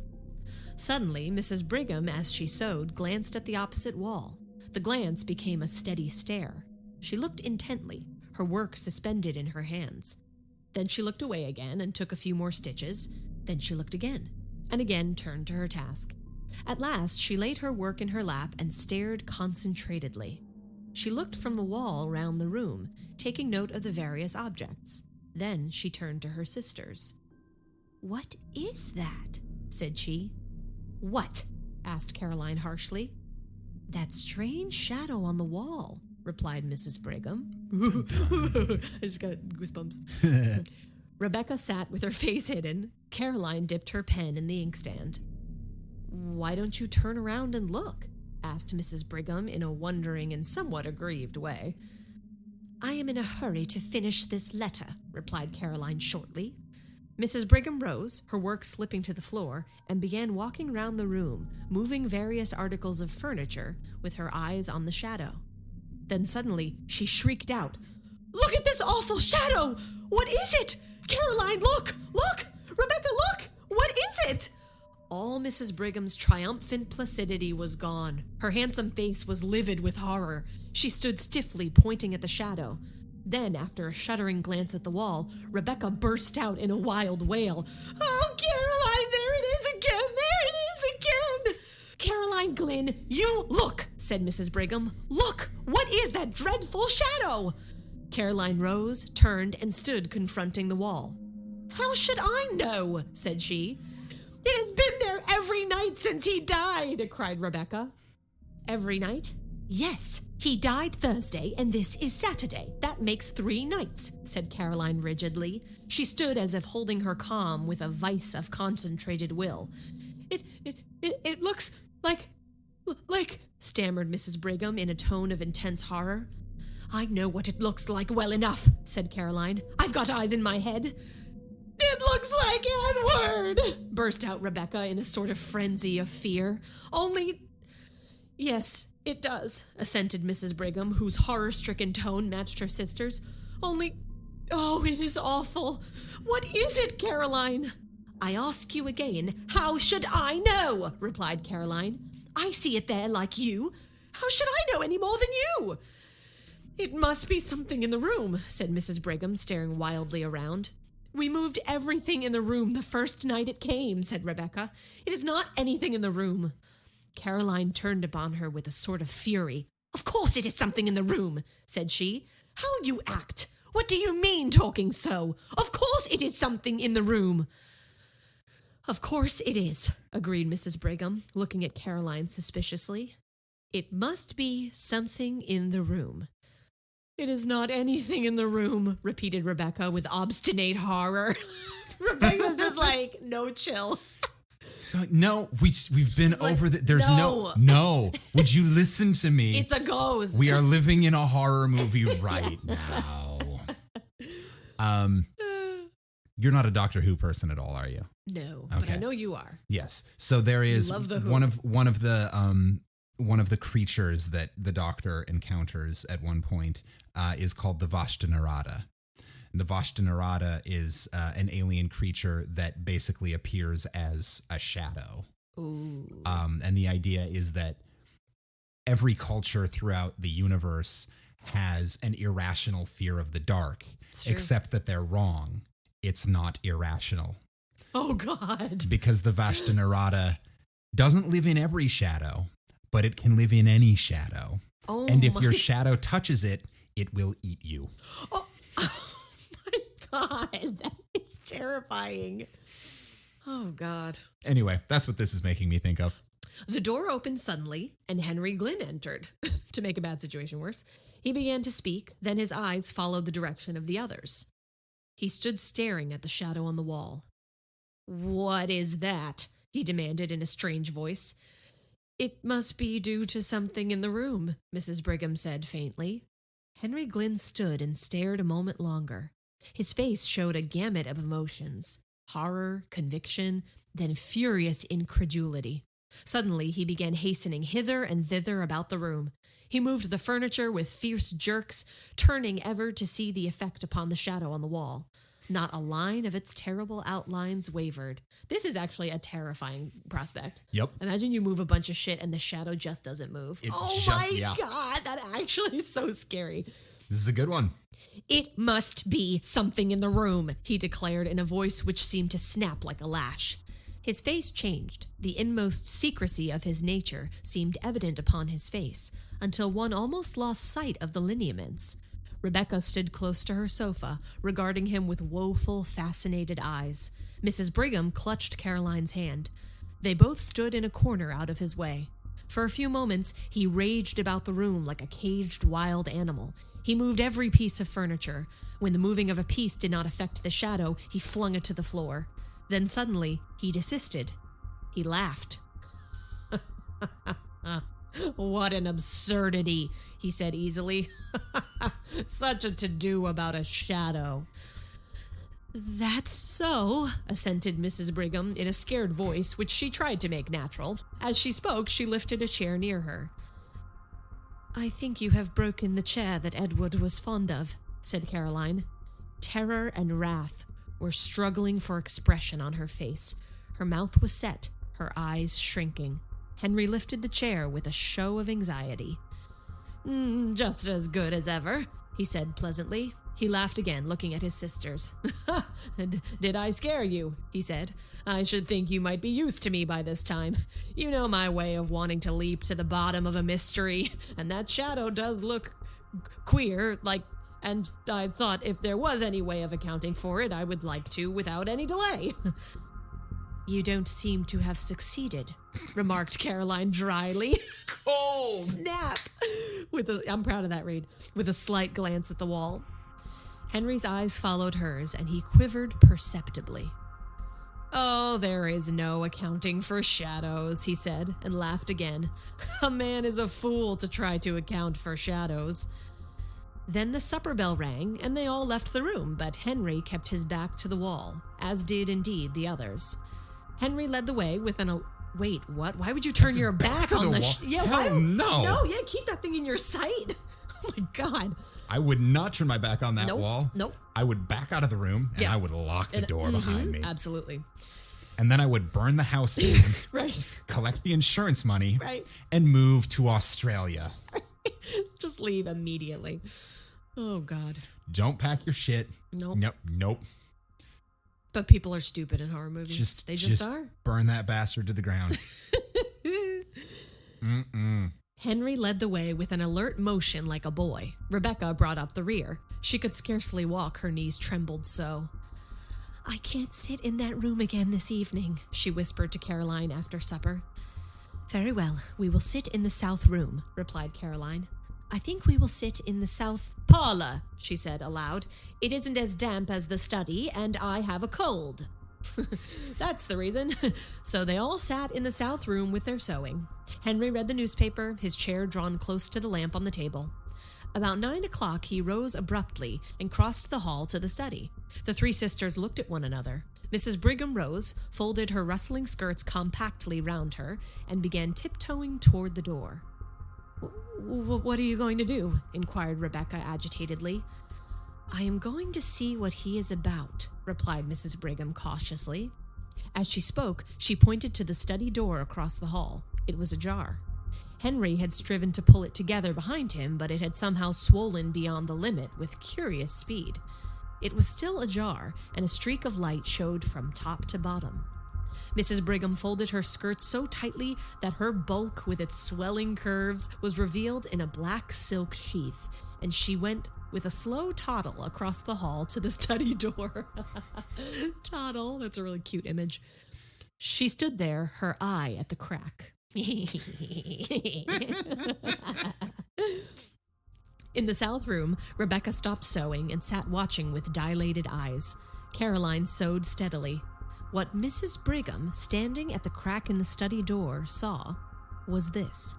Suddenly, Mrs. Brigham, as she sewed, glanced at the opposite wall. The glance became a steady stare. She looked intently, her work suspended in her hands. Then she looked away again and took a few more stitches. Then she looked again, and again turned to her task. At last, she laid her work in her lap and stared concentratedly. She looked from the wall round the room, taking note of the various objects. Then she turned to her sisters. "What is that?" said she. "What?" asked Caroline harshly. "That strange shadow on the wall," replied Mrs. Brigham. I just got goosebumps. Rebecca sat with her face hidden. Caroline dipped her pen in the inkstand. "Why don't you turn around and look?" asked Mrs. Brigham in a wondering and somewhat aggrieved way. "I am in a hurry to finish this letter," replied Caroline shortly. Mrs. Brigham rose, her work slipping to the floor, and began walking round the room, moving various articles of furniture, with her eyes on the shadow. Then suddenly she shrieked out, "Look at this awful shadow! What is it? Caroline, look! Look! Rebecca, look! What is it?" All Mrs. Brigham's triumphant placidity was gone. Her handsome face was livid with horror. She stood stiffly, pointing at the shadow. Then, after a shuddering glance at the wall, Rebecca burst out in a wild wail. "Oh, Caroline, there it is again! There it is again!" "Caroline Glynn, you look!" said Mrs. Brigham. "Look! What is that dreadful shadow?" Caroline rose, turned, and stood confronting the wall. "How should I know?" said she. "It has been there every night since he died," cried Rebecca. "Every night?" "Yes, he died Thursday, and this is Saturday. That makes 3 nights," said Caroline rigidly. She stood as if holding her calm with a vice of concentrated will. It looks like, stammered Mrs. Brigham in a tone of intense horror. "I know what it looks like well enough," said Caroline. "I've got eyes in my head." "It looks like Edward!" burst out Rebecca in a sort of frenzy of fear. "Only Yes, it does, assented Mrs. Brigham, whose horror-stricken tone matched her sister's. Only, oh, it is awful. What is it, Caroline? I ask you again, how should I know? Replied Caroline. I see it there like you. How should I know any more than you? It must be something in the room, said Mrs. Brigham, staring wildly around. We moved everything in the room the first night it came, said Rebecca. It is not anything in the room. Caroline turned upon her with a sort of fury. Of course it is something in the room, said she. How you act! What do you mean talking so? Of course it is something in the room. Of course it is, agreed Mrs. Brigham, looking at Caroline suspiciously. It must be something in the room. It is not anything in the room, repeated Rebecca with obstinate horror. Rebecca's just like, no chill. So, no, we've been over that. There's no. Would you listen to me? It's a ghost. We are living in a horror movie right now. You're not a Doctor Who person at all, are you? No, okay. But I know you are. Yes. So there is one of the creatures that the Doctor encounters at one point is called the Vashta-Narada. The Vashta-Narada is an alien creature that basically appears as a shadow. Ooh. And the idea is that every culture throughout the universe has an irrational fear of the dark, except that they're wrong. It's not irrational. Oh, God. Because the Vashta-Narada doesn't live in every shadow, but it can live in any shadow. Oh, and if your shadow touches it, it will eat you. Oh my God, that is terrifying. Oh, God. Anyway, that's what this is making me think of. The door opened suddenly, and Henry Glynn entered, to make a bad situation worse. He began to speak, then his eyes followed the direction of the others. He stood staring at the shadow on the wall. What is that? He demanded in a strange voice. It must be due to something in the room, Mrs. Brigham said faintly. Henry Glynn stood and stared a moment longer. His face showed a gamut of emotions, horror, conviction, then furious incredulity. Suddenly, he began hastening hither and thither about the room. He moved the furniture with fierce jerks, turning ever to see the effect upon the shadow on the wall. Not a line of its terrible outlines wavered. This is actually a terrifying prospect. Yep. Imagine you move a bunch of shit and the shadow just doesn't move. God, that actually is so scary. This is a good one. It must be something in the room, he declared in a voice which seemed to snap like a lash. His face changed. The inmost secrecy of his nature seemed evident upon his face, until one almost lost sight of the lineaments. Rebecca stood close to her sofa, regarding him with woeful, fascinated eyes. Mrs. Brigham clutched Caroline's hand. They both stood in a corner out of his way. For a few moments, he raged about the room like a caged wild animal. He moved every piece of furniture. When the moving of a piece did not affect the shadow, he flung it to the floor. Then suddenly, he desisted. He laughed. What an absurdity, he said easily. Such a to-do about a shadow. That's so, assented Mrs. Brigham in a scared voice, which she tried to make natural. As she spoke, she lifted a chair near her. I think you have broken the chair that Edward was fond of, said Caroline. Terror and wrath were struggling for expression on her face. Her mouth was set, her eyes shrinking. Henry lifted the chair with a show of anxiety. Just as good as ever, he said pleasantly. He laughed again, looking at his sisters. Did I scare you? He said. I should think you might be used to me by this time. You know my way of wanting to leap to the bottom of a mystery, and that shadow does look queer, and I thought if there was any way of accounting for it, I would like to without any delay. You don't seem to have succeeded, remarked Caroline dryly. Cold! Snap! I'm proud of that read. With a slight glance at the wall. Henry's eyes followed hers, and he quivered perceptibly. Oh, there is no accounting for shadows, he said, and laughed again. A man is a fool to try to account for shadows. Then the supper bell rang, and they all left the room, but Henry kept his back to the wall, as did indeed the others. Henry led the way with an Wait, what? Why would you turn your back on the wall? Yeah, Hell no. No, yeah, keep that thing in your sight. Oh my God. I would not turn my back on that wall. Nope. I would back out of the room and I would lock the door behind me. Absolutely. And then I would burn the house down. Right. Collect the insurance money. Right. And move to Australia. Just leave immediately. Oh God. Don't pack your shit. Nope. But people are stupid in horror movies. They just are. Burn that bastard to the ground. Henry led the way with an alert motion like a boy. Rebecca brought up the rear. She could scarcely walk, her knees trembled so. I can't sit in that room again this evening, she whispered to Caroline after supper. Very well, we will sit in the south room, replied Caroline. I think we will sit in the south parlor, she said aloud. It isn't as damp as the study, and I have a cold. That's the reason. So they all sat in the south room with their sewing. Henry read the newspaper, his chair drawn close to the lamp on the table. About 9 o'clock, he rose abruptly and crossed the hall to the study. The three sisters looked at one another. Mrs. Brigham rose, folded her rustling skirts compactly round her, and began tiptoeing toward the door. What are you going to do? Inquired Rebecca agitatedly. I am going to see what he is about, replied Mrs. Brigham cautiously. As she spoke, she pointed to the study door across the hall. It was ajar. Henry had striven to pull it together behind him, but it had somehow swollen beyond the limit with curious speed. It was still ajar, and a streak of light showed from top to bottom. Mrs. Brigham folded her skirts so tightly that her bulk with its swelling curves was revealed in a black silk sheath, and she went with a slow toddle across the hall to the study door. Toddle, that's a really cute image. She stood there, her eye at the crack. In the south room, Rebecca stopped sewing and sat watching with dilated eyes. Caroline sewed steadily. What Mrs. Brigham, standing at the crack in the study door, saw was this.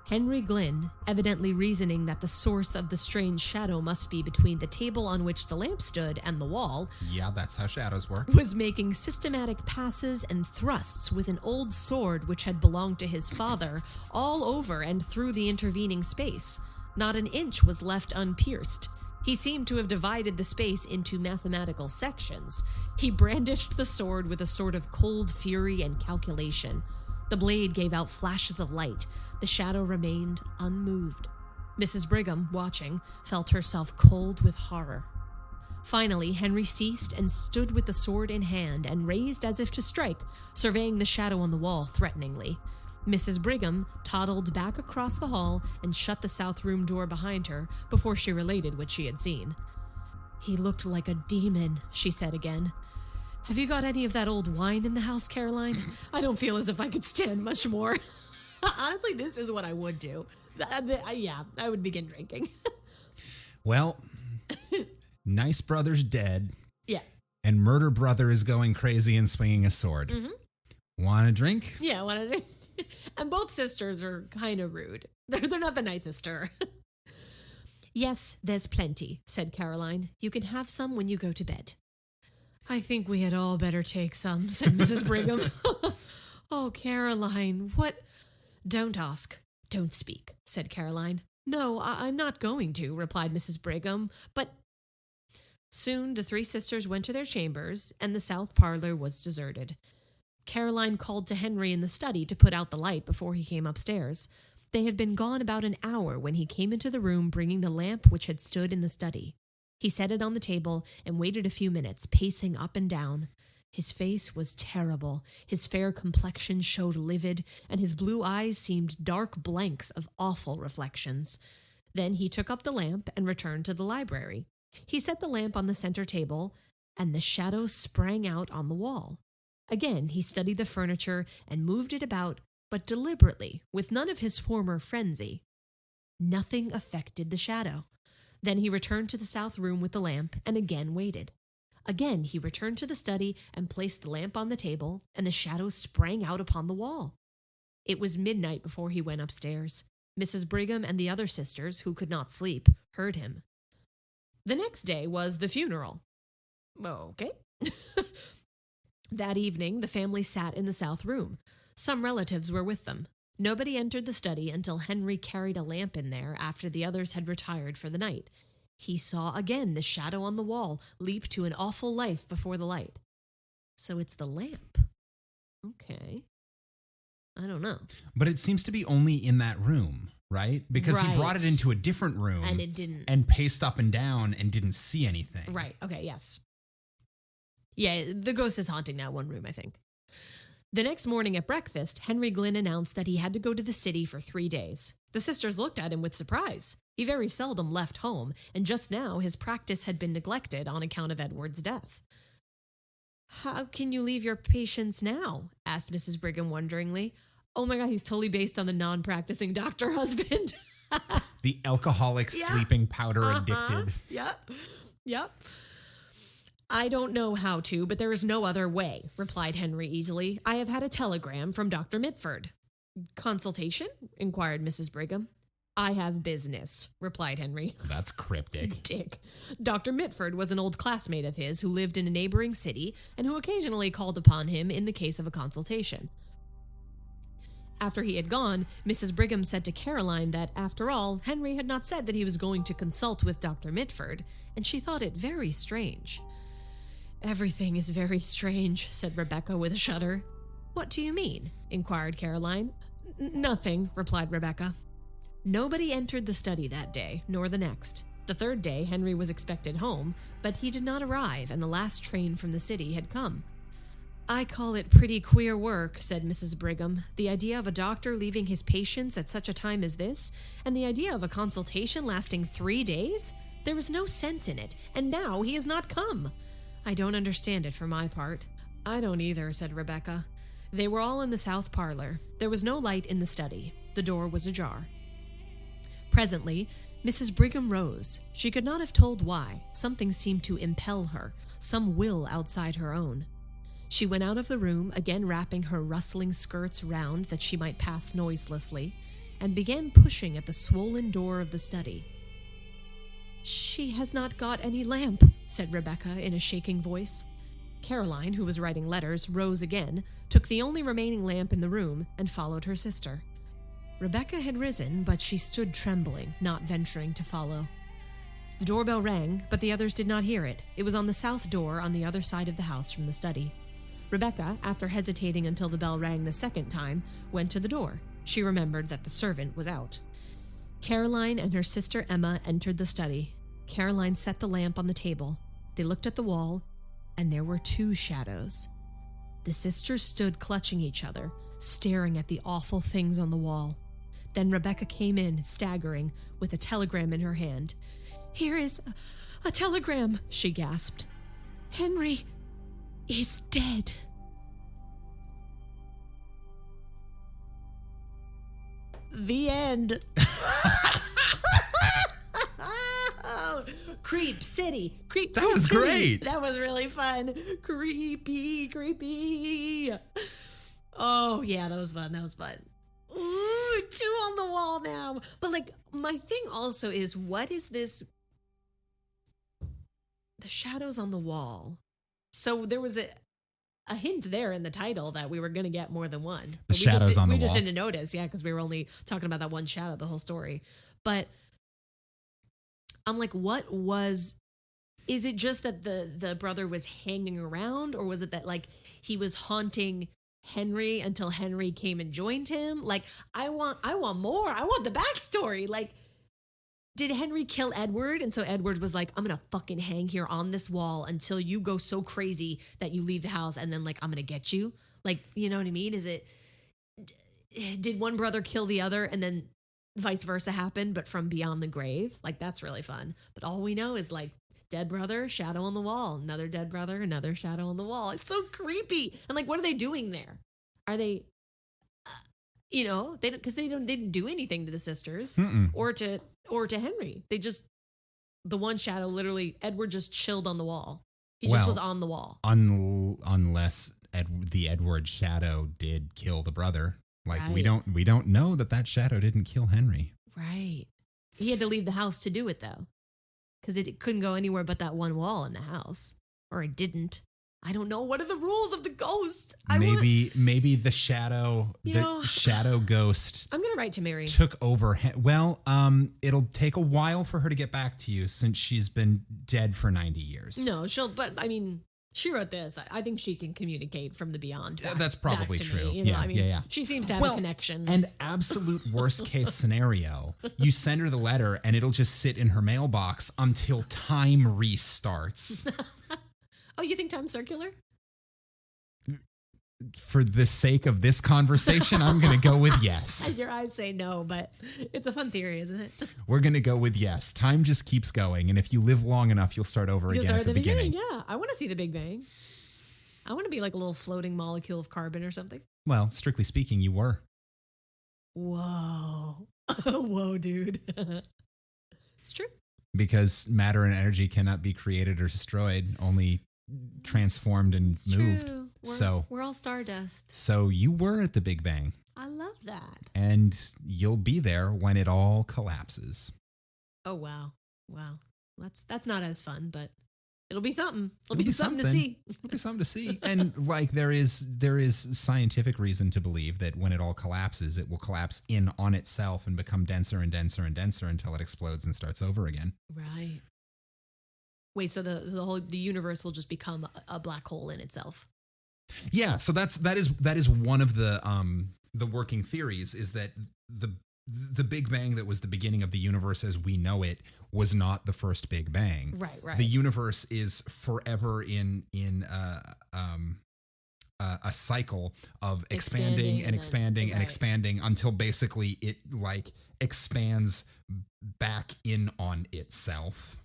Henry Glynn, evidently reasoning that the source of the strange shadow must be between the table on which the lamp stood and the wall. Yeah, that's how shadows work. Was making systematic passes and thrusts with an old sword which had belonged to his father all over and through the intervening space. Not an inch was left unpierced. He seemed to have divided the space into mathematical sections. He brandished the sword with a sort of cold fury and calculation. The blade gave out flashes of light. The shadow remained unmoved. Mrs. Brigham, watching, felt herself cold with horror. Finally, Henry ceased and stood with the sword in hand and raised as if to strike, surveying the shadow on the wall threateningly. Mrs. Brigham toddled back across the hall and shut the south room door behind her before she related what she had seen. He looked like a demon, she said again. Have you got any of that old wine in the house, Caroline? I don't feel as if I could stand much more. Honestly, this is what I would do. Yeah, I would begin drinking. Well, nice brother's dead. Yeah. And murder brother is going crazy and swinging a sword. Mm-hmm. Want a drink? Yeah, want a drink. And both sisters are kind of rude. They're not the nicest to her. Yes, there's plenty, said Caroline. You can have some when you go to bed. I think we had all better take some, said Mrs. Brigham. Oh, Caroline, what? Don't ask. Don't speak, said Caroline. No, I'm not going to, replied Mrs. Brigham, but... Soon the three sisters went to their chambers, and the south parlor was deserted. Caroline called to Henry in the study to put out the light before he came upstairs. They had been gone about an hour when he came into the room bringing the lamp which had stood in the study. He set it on the table and waited a few minutes, pacing up and down. His face was terrible, his fair complexion showed livid, and his blue eyes seemed dark blanks of awful reflections. Then he took up the lamp and returned to the library. He set the lamp on the center table, and the shadow sprang out on the wall. Again he studied the furniture and moved it about, but deliberately, with none of his former frenzy. Nothing affected the shadow. Then he returned to the south room with the lamp and again waited. Again he returned to the study and placed the lamp on the table, and the shadow sprang out upon the wall. It was midnight before he went upstairs. Mrs. Brigham and the other sisters, who could not sleep, heard him. The next day was the funeral. Okay. That evening, the family sat in the south room. Some relatives were with them. Nobody entered the study until Henry carried a lamp in there after the others had retired for the night. He saw again the shadow on the wall leap to an awful life before the light. So it's the lamp. Okay. I don't know. But it seems to be only in that room, right? Because he brought it into a different room. And it didn't. And paced up and down and didn't see anything. Right. Okay, yes. Yeah, the ghost is haunting that one room, I think. The next morning at breakfast, Henry Glynn announced that he had to go to the city for 3 days. The sisters looked at him with surprise. He very seldom left home, and just now his practice had been neglected on account of Edward's death. "How can you leave your patients now?" asked Mrs. Brigham wonderingly. Oh my God, he's totally based on the non-practicing doctor husband. The alcoholic sleeping powder addicted. Yep. "I don't know how to, but there is no other way," replied Henry easily. "I have had a telegram from Dr. Mitford." "Consultation?" inquired Mrs. Brigham. "I have business," replied Henry. That's cryptic. Dick. Dr. Mitford was an old classmate of his who lived in a neighboring city and who occasionally called upon him in the case of a consultation. After he had gone, Mrs. Brigham said to Caroline that, after all, Henry had not said that he was going to consult with Dr. Mitford, and she thought it very strange. "Everything is very strange," said Rebecca with a shudder. "What do you mean?" inquired Caroline. "Nothing," replied Rebecca. Nobody entered the study that day, nor the next. The third day, Henry was expected home, but he did not arrive, and the last train from the city had come. "I call it pretty queer work," said Mrs. Brigham. "The idea of a doctor leaving his patients at such a time as this, and the idea of a consultation lasting 3 days? There is no sense in it, and now he has not come. I don't understand it for my part." "I don't either," said Rebecca. They were all in the south parlor. There was no light in the study. The door was ajar. Presently, Mrs. Brigham rose. She could not have told why. Something seemed to impel her, some will outside her own. She went out of the room, again wrapping her rustling skirts round that she might pass noiselessly, and began pushing at the swollen door of the study. "She has not got any lamp," said Rebecca in a shaking voice. Caroline, who was writing letters, rose again, took the only remaining lamp in the room, and followed her sister. Rebecca had risen, but she stood trembling, not venturing to follow. The doorbell rang, but the others did not hear it. It was on the south door on the other side of the house from the study. Rebecca, after hesitating until the bell rang the second time, went to the door. She remembered that the servant was out. Caroline and her sister Emma entered the study. Caroline set the lamp on the table. They looked at the wall, and there were 2 shadows. The sisters stood clutching each other, staring at the awful things on the wall. Then Rebecca came in, staggering, with a telegram in her hand. "Here is a telegram," she gasped. "Henry is dead." The end. Creep City. That was great. That was really fun. Creepy. Oh, yeah, that was fun. Ooh, 2 on the wall now. But, like, my thing also is, what is this? The shadows on the wall. So there was a hint there in the title that we were going to get more than one. The shadows on the wall. We just didn't notice, because we were only talking about that one shadow the whole story. But I'm like, is it just that the brother was hanging around, or was it that, like, he was haunting Henry until Henry came and joined him? Like, I want more. I want the backstory. Like, did Henry kill Edward? And so Edward was like, "I'm going to fucking hang here on this wall until you go so crazy that you leave the house, and then, like, I'm going to get you." Like, you know what I mean? Did one brother kill the other and then vice versa happen, but from beyond the grave? Like, that's really fun. But all we know is, like, dead brother, shadow on the wall, another dead brother, another shadow on the wall. It's so creepy. And, like, what are they doing there? Are they, because they didn't do anything to the sisters or to Henry. They just, the one shadow, literally, Edward just chilled on the wall. He just was on the wall. Unless the Edward shadow did kill the brother. Like, right. we don't know that shadow didn't kill Henry. Right. He had to leave the house to do it, though, because it couldn't go anywhere but that one wall in the house, or it didn't. I don't know. What are the rules of the ghost? Maybe the shadow ghost. I'm going to write to Mary. Took over. Well, it'll take a while for her to get back to you since she's been dead for 90 years. No, she wrote this. I think she can communicate from the beyond. That's probably true. Me, yeah. She seems to have a connection. And absolute worst case scenario, you send her the letter and it'll just sit in her mailbox until time restarts. Oh, you think time's circular? For the sake of this conversation, I'm going to go with yes. Your eyes say no, but it's a fun theory, isn't it? We're going to go with yes. Time just keeps going. And if you live long enough, you'll start over again at the beginning. Yeah, I want to see the Big Bang. I want to be like a little floating molecule of carbon or something. Well, strictly speaking, you were. Whoa. Whoa, dude. It's true. Because matter and energy cannot be created or destroyed, only transformed and moved. We're all stardust. So you were at the Big Bang. I love that. And you'll be there when it all collapses. Oh wow. That's not as fun, but it'll be something. It'll be something to see. It'll be something to see. And like there is scientific reason to believe that when it all collapses, it will collapse in on itself and become denser and denser and denser until it explodes and starts over again. Right. Wait, so the universe will just become a black hole in itself? Yeah, so that is one of the working theories, is that the Big Bang that was the beginning of the universe as we know it was not the first Big Bang. Right. The universe is forever in a cycle of expanding and expanding and expanding until basically it like expands back in on itself.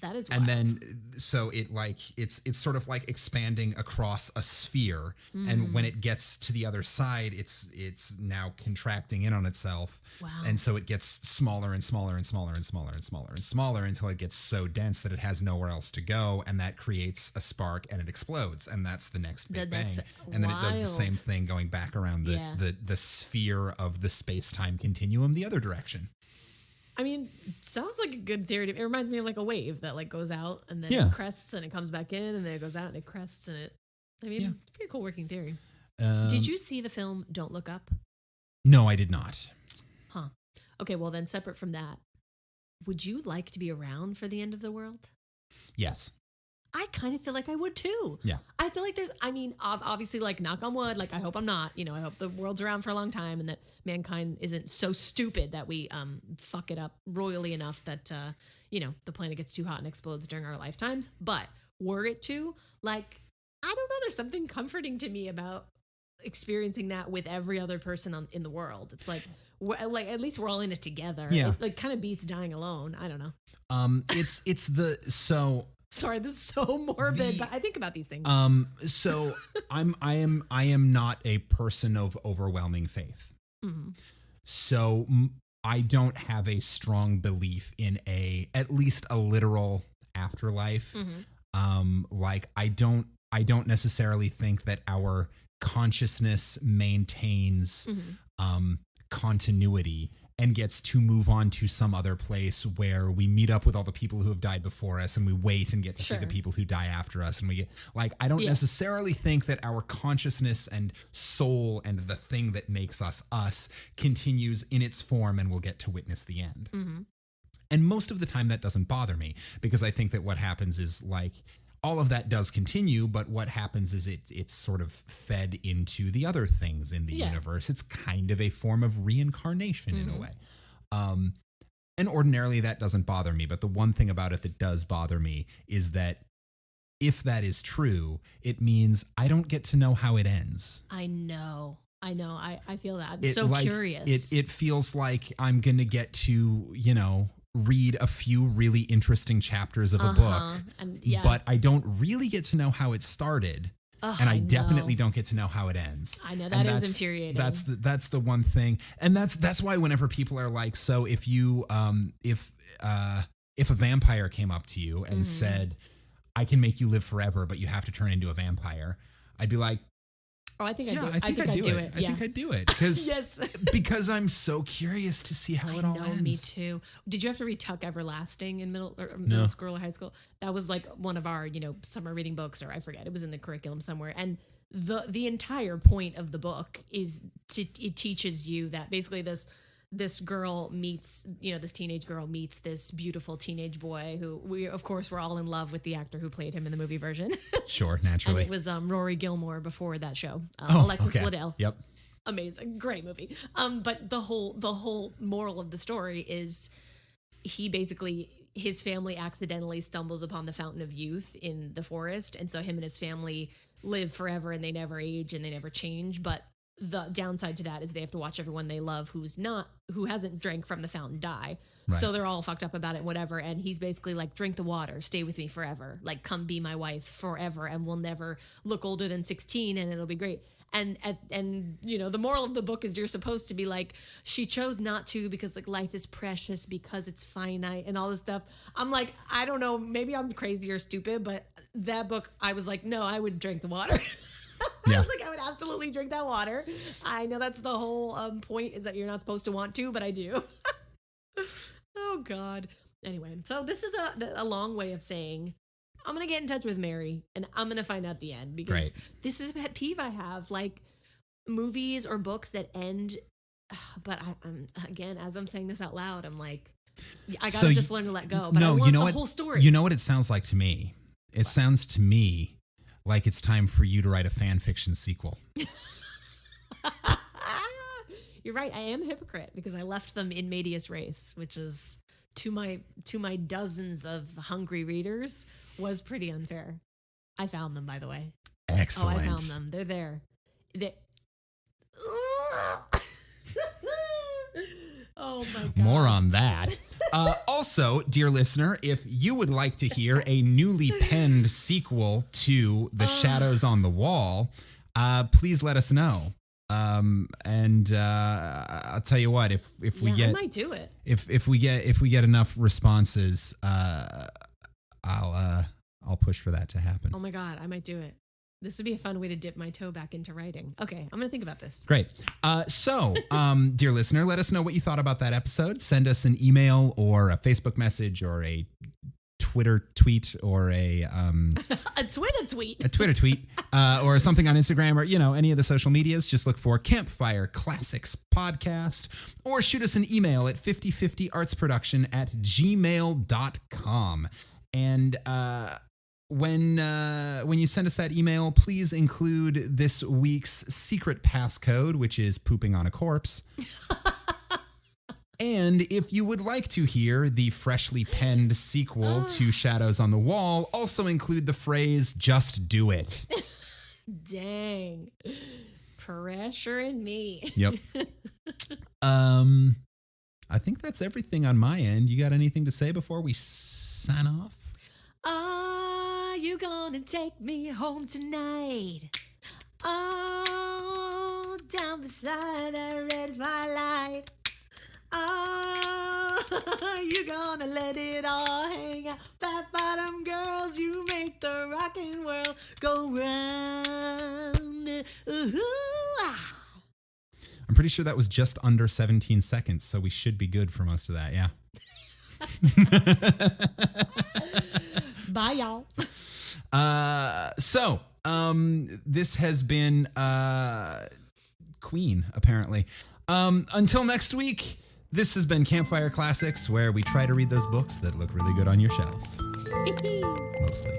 That is wild. And then so it like it's sort of like expanding across a sphere, and when it gets to the other side, it's now contracting in on itself. Wow. And so it gets smaller and smaller and smaller and smaller and smaller and smaller until it gets so dense that it has nowhere else to go, and that creates a spark and it explodes, and that's the next Big Bang. And then it does the same thing going back around the sphere of the space-time continuum the other direction. I mean, sounds like a good theory. It reminds me of like a wave that like goes out and then it crests and it comes back in, and then it goes out and it crests and it. I mean, it's a pretty cool working theory. Did you see the film Don't Look Up? No, I did not. Huh. Okay, well then, separate from that, would you like to be around for the end of the world? Yes. I kind of feel like I would too. Yeah. I feel like obviously, like, knock on wood, like, I hope I'm not, I hope the world's around for a long time and that mankind isn't so stupid that we fuck it up royally enough that, the planet gets too hot and explodes during our lifetimes. But were it to, like, I don't know, there's something comforting to me about experiencing that with every other person in the world. It's like at least we're all in it together. Yeah. It like kind of beats dying alone. I don't know. Sorry, this is so morbid, but I think about these things. So I am not a person of overwhelming faith. Mm-hmm. So I don't have a strong belief in at least a literal afterlife. Mm-hmm. Like I don't necessarily think that our consciousness maintains continuity and gets to move on to some other place where we meet up with all the people who have died before us and we wait and get to see the people who die after us. And we get like, I don't necessarily think that our consciousness and soul and the thing that makes us continues in its form and we'll get to witness the end. Mm-hmm. And most of the time that doesn't bother me, because I think that what happens is like, all of that does continue, but what happens is it's sort of fed into the other things in the universe. It's kind of a form of reincarnation in a way. And ordinarily that doesn't bother me. But the one thing about it that does bother me is that if that is true, it means I don't get to know how it ends. I know. I feel that. I'm curious. It feels like I'm going to get to, read a few really interesting chapters of a book, but I don't really get to know how it started. And I definitely don't get to know how it ends. I know that is infuriating. That's the one thing. And that's why whenever people are like, so if you, if a vampire came up to you and said, I can make you live forever, but you have to turn into a vampire, I'd be like, Oh, I think I do. I think I'd do it. Yeah. I think I'd do it because Yes. because I'm so curious to see how it all ends. Me too. Did you have to read Tuck Everlasting in middle school or high school? That was like one of our, summer reading books, or I forget. It was in the curriculum somewhere. And the entire point of the book is it teaches you that basically this girl meets, this teenage girl meets this beautiful teenage boy who we're all in love with the actor who played him in the movie version. Sure, naturally. And it was Rory Gilmore before that show. Alexis Bledel. Yep. Amazing, great movie. But the whole moral of the story is his family accidentally stumbles upon the Fountain of Youth in the forest, and so him and his family live forever and they never age and they never change. But the downside to that is they have to watch everyone they love who hasn't drank from the fountain die. Right. So they're all fucked up about it, whatever. And he's basically like, drink the water, stay with me forever. Like, come be my wife forever. And we'll never look older than 16 and it'll be great. And the moral of the book is you're supposed to be like, she chose not to because like life is precious because it's finite and all this stuff. I'm like, I don't know, maybe I'm crazy or stupid, but that book, I was like, no, I would drink the water. I was like, I would absolutely drink that water. I know that's the whole point, is that you're not supposed to want to, but I do. Oh, God. Anyway, so this is a long way of saying, I'm going to get in touch with Mary, and I'm going to find out the end, because this is a pet peeve I have, like movies or books that end, but I'm again, as I'm saying this out loud, I'm like, I got to just learn to let go, but I want the whole story. You know what it sounds like to me? It sounds to me like it's time for you to write a fan fiction sequel. You're right. I am a hypocrite because I left them in medias res, which is to my dozens of hungry readers was pretty unfair. I found them, by the way. Excellent. Oh, I found them. They're there. Oh my God. More on that. Also, dear listener, if you would like to hear a newly penned sequel to The Shadows on the Wall, please let us know. And I'll tell you what, if we get, I might do it. If we get enough responses, I'll push for that to happen. Oh my God, I might do it. This would be a fun way to dip my toe back into writing. Okay, I'm going to think about this. Great. So, dear listener, let us know what you thought about that episode. Send us an email or a Facebook message or a Twitter tweet or a Twitter tweet, or something on Instagram or, any of the social medias. Just look for Campfire Classics Podcast or shoot us an email at 5050artsproduction@gmail.com. And, when you send us that email, please include this week's secret passcode, which is pooping on a corpse. And if you would like to hear the freshly penned sequel to Shadows on the Wall, also include the phrase, just do it. Dang. Pressuring me. Yep. I think that's everything on my end. You got anything to say before we sign off? Are you gonna take me home tonight? Oh, down beside a red firelight. Oh, you gonna let it all hang out. Fat bottom girls, you make the rockin' world go round. Ooh-hoo-ah. I'm pretty sure that was just under 17 seconds, so we should be good for most of that, yeah. Bye, y'all. So, this has been Queen, apparently. Until next week, this has been Campfire Classics, where we try to read those books that look really good on your shelf. Mostly.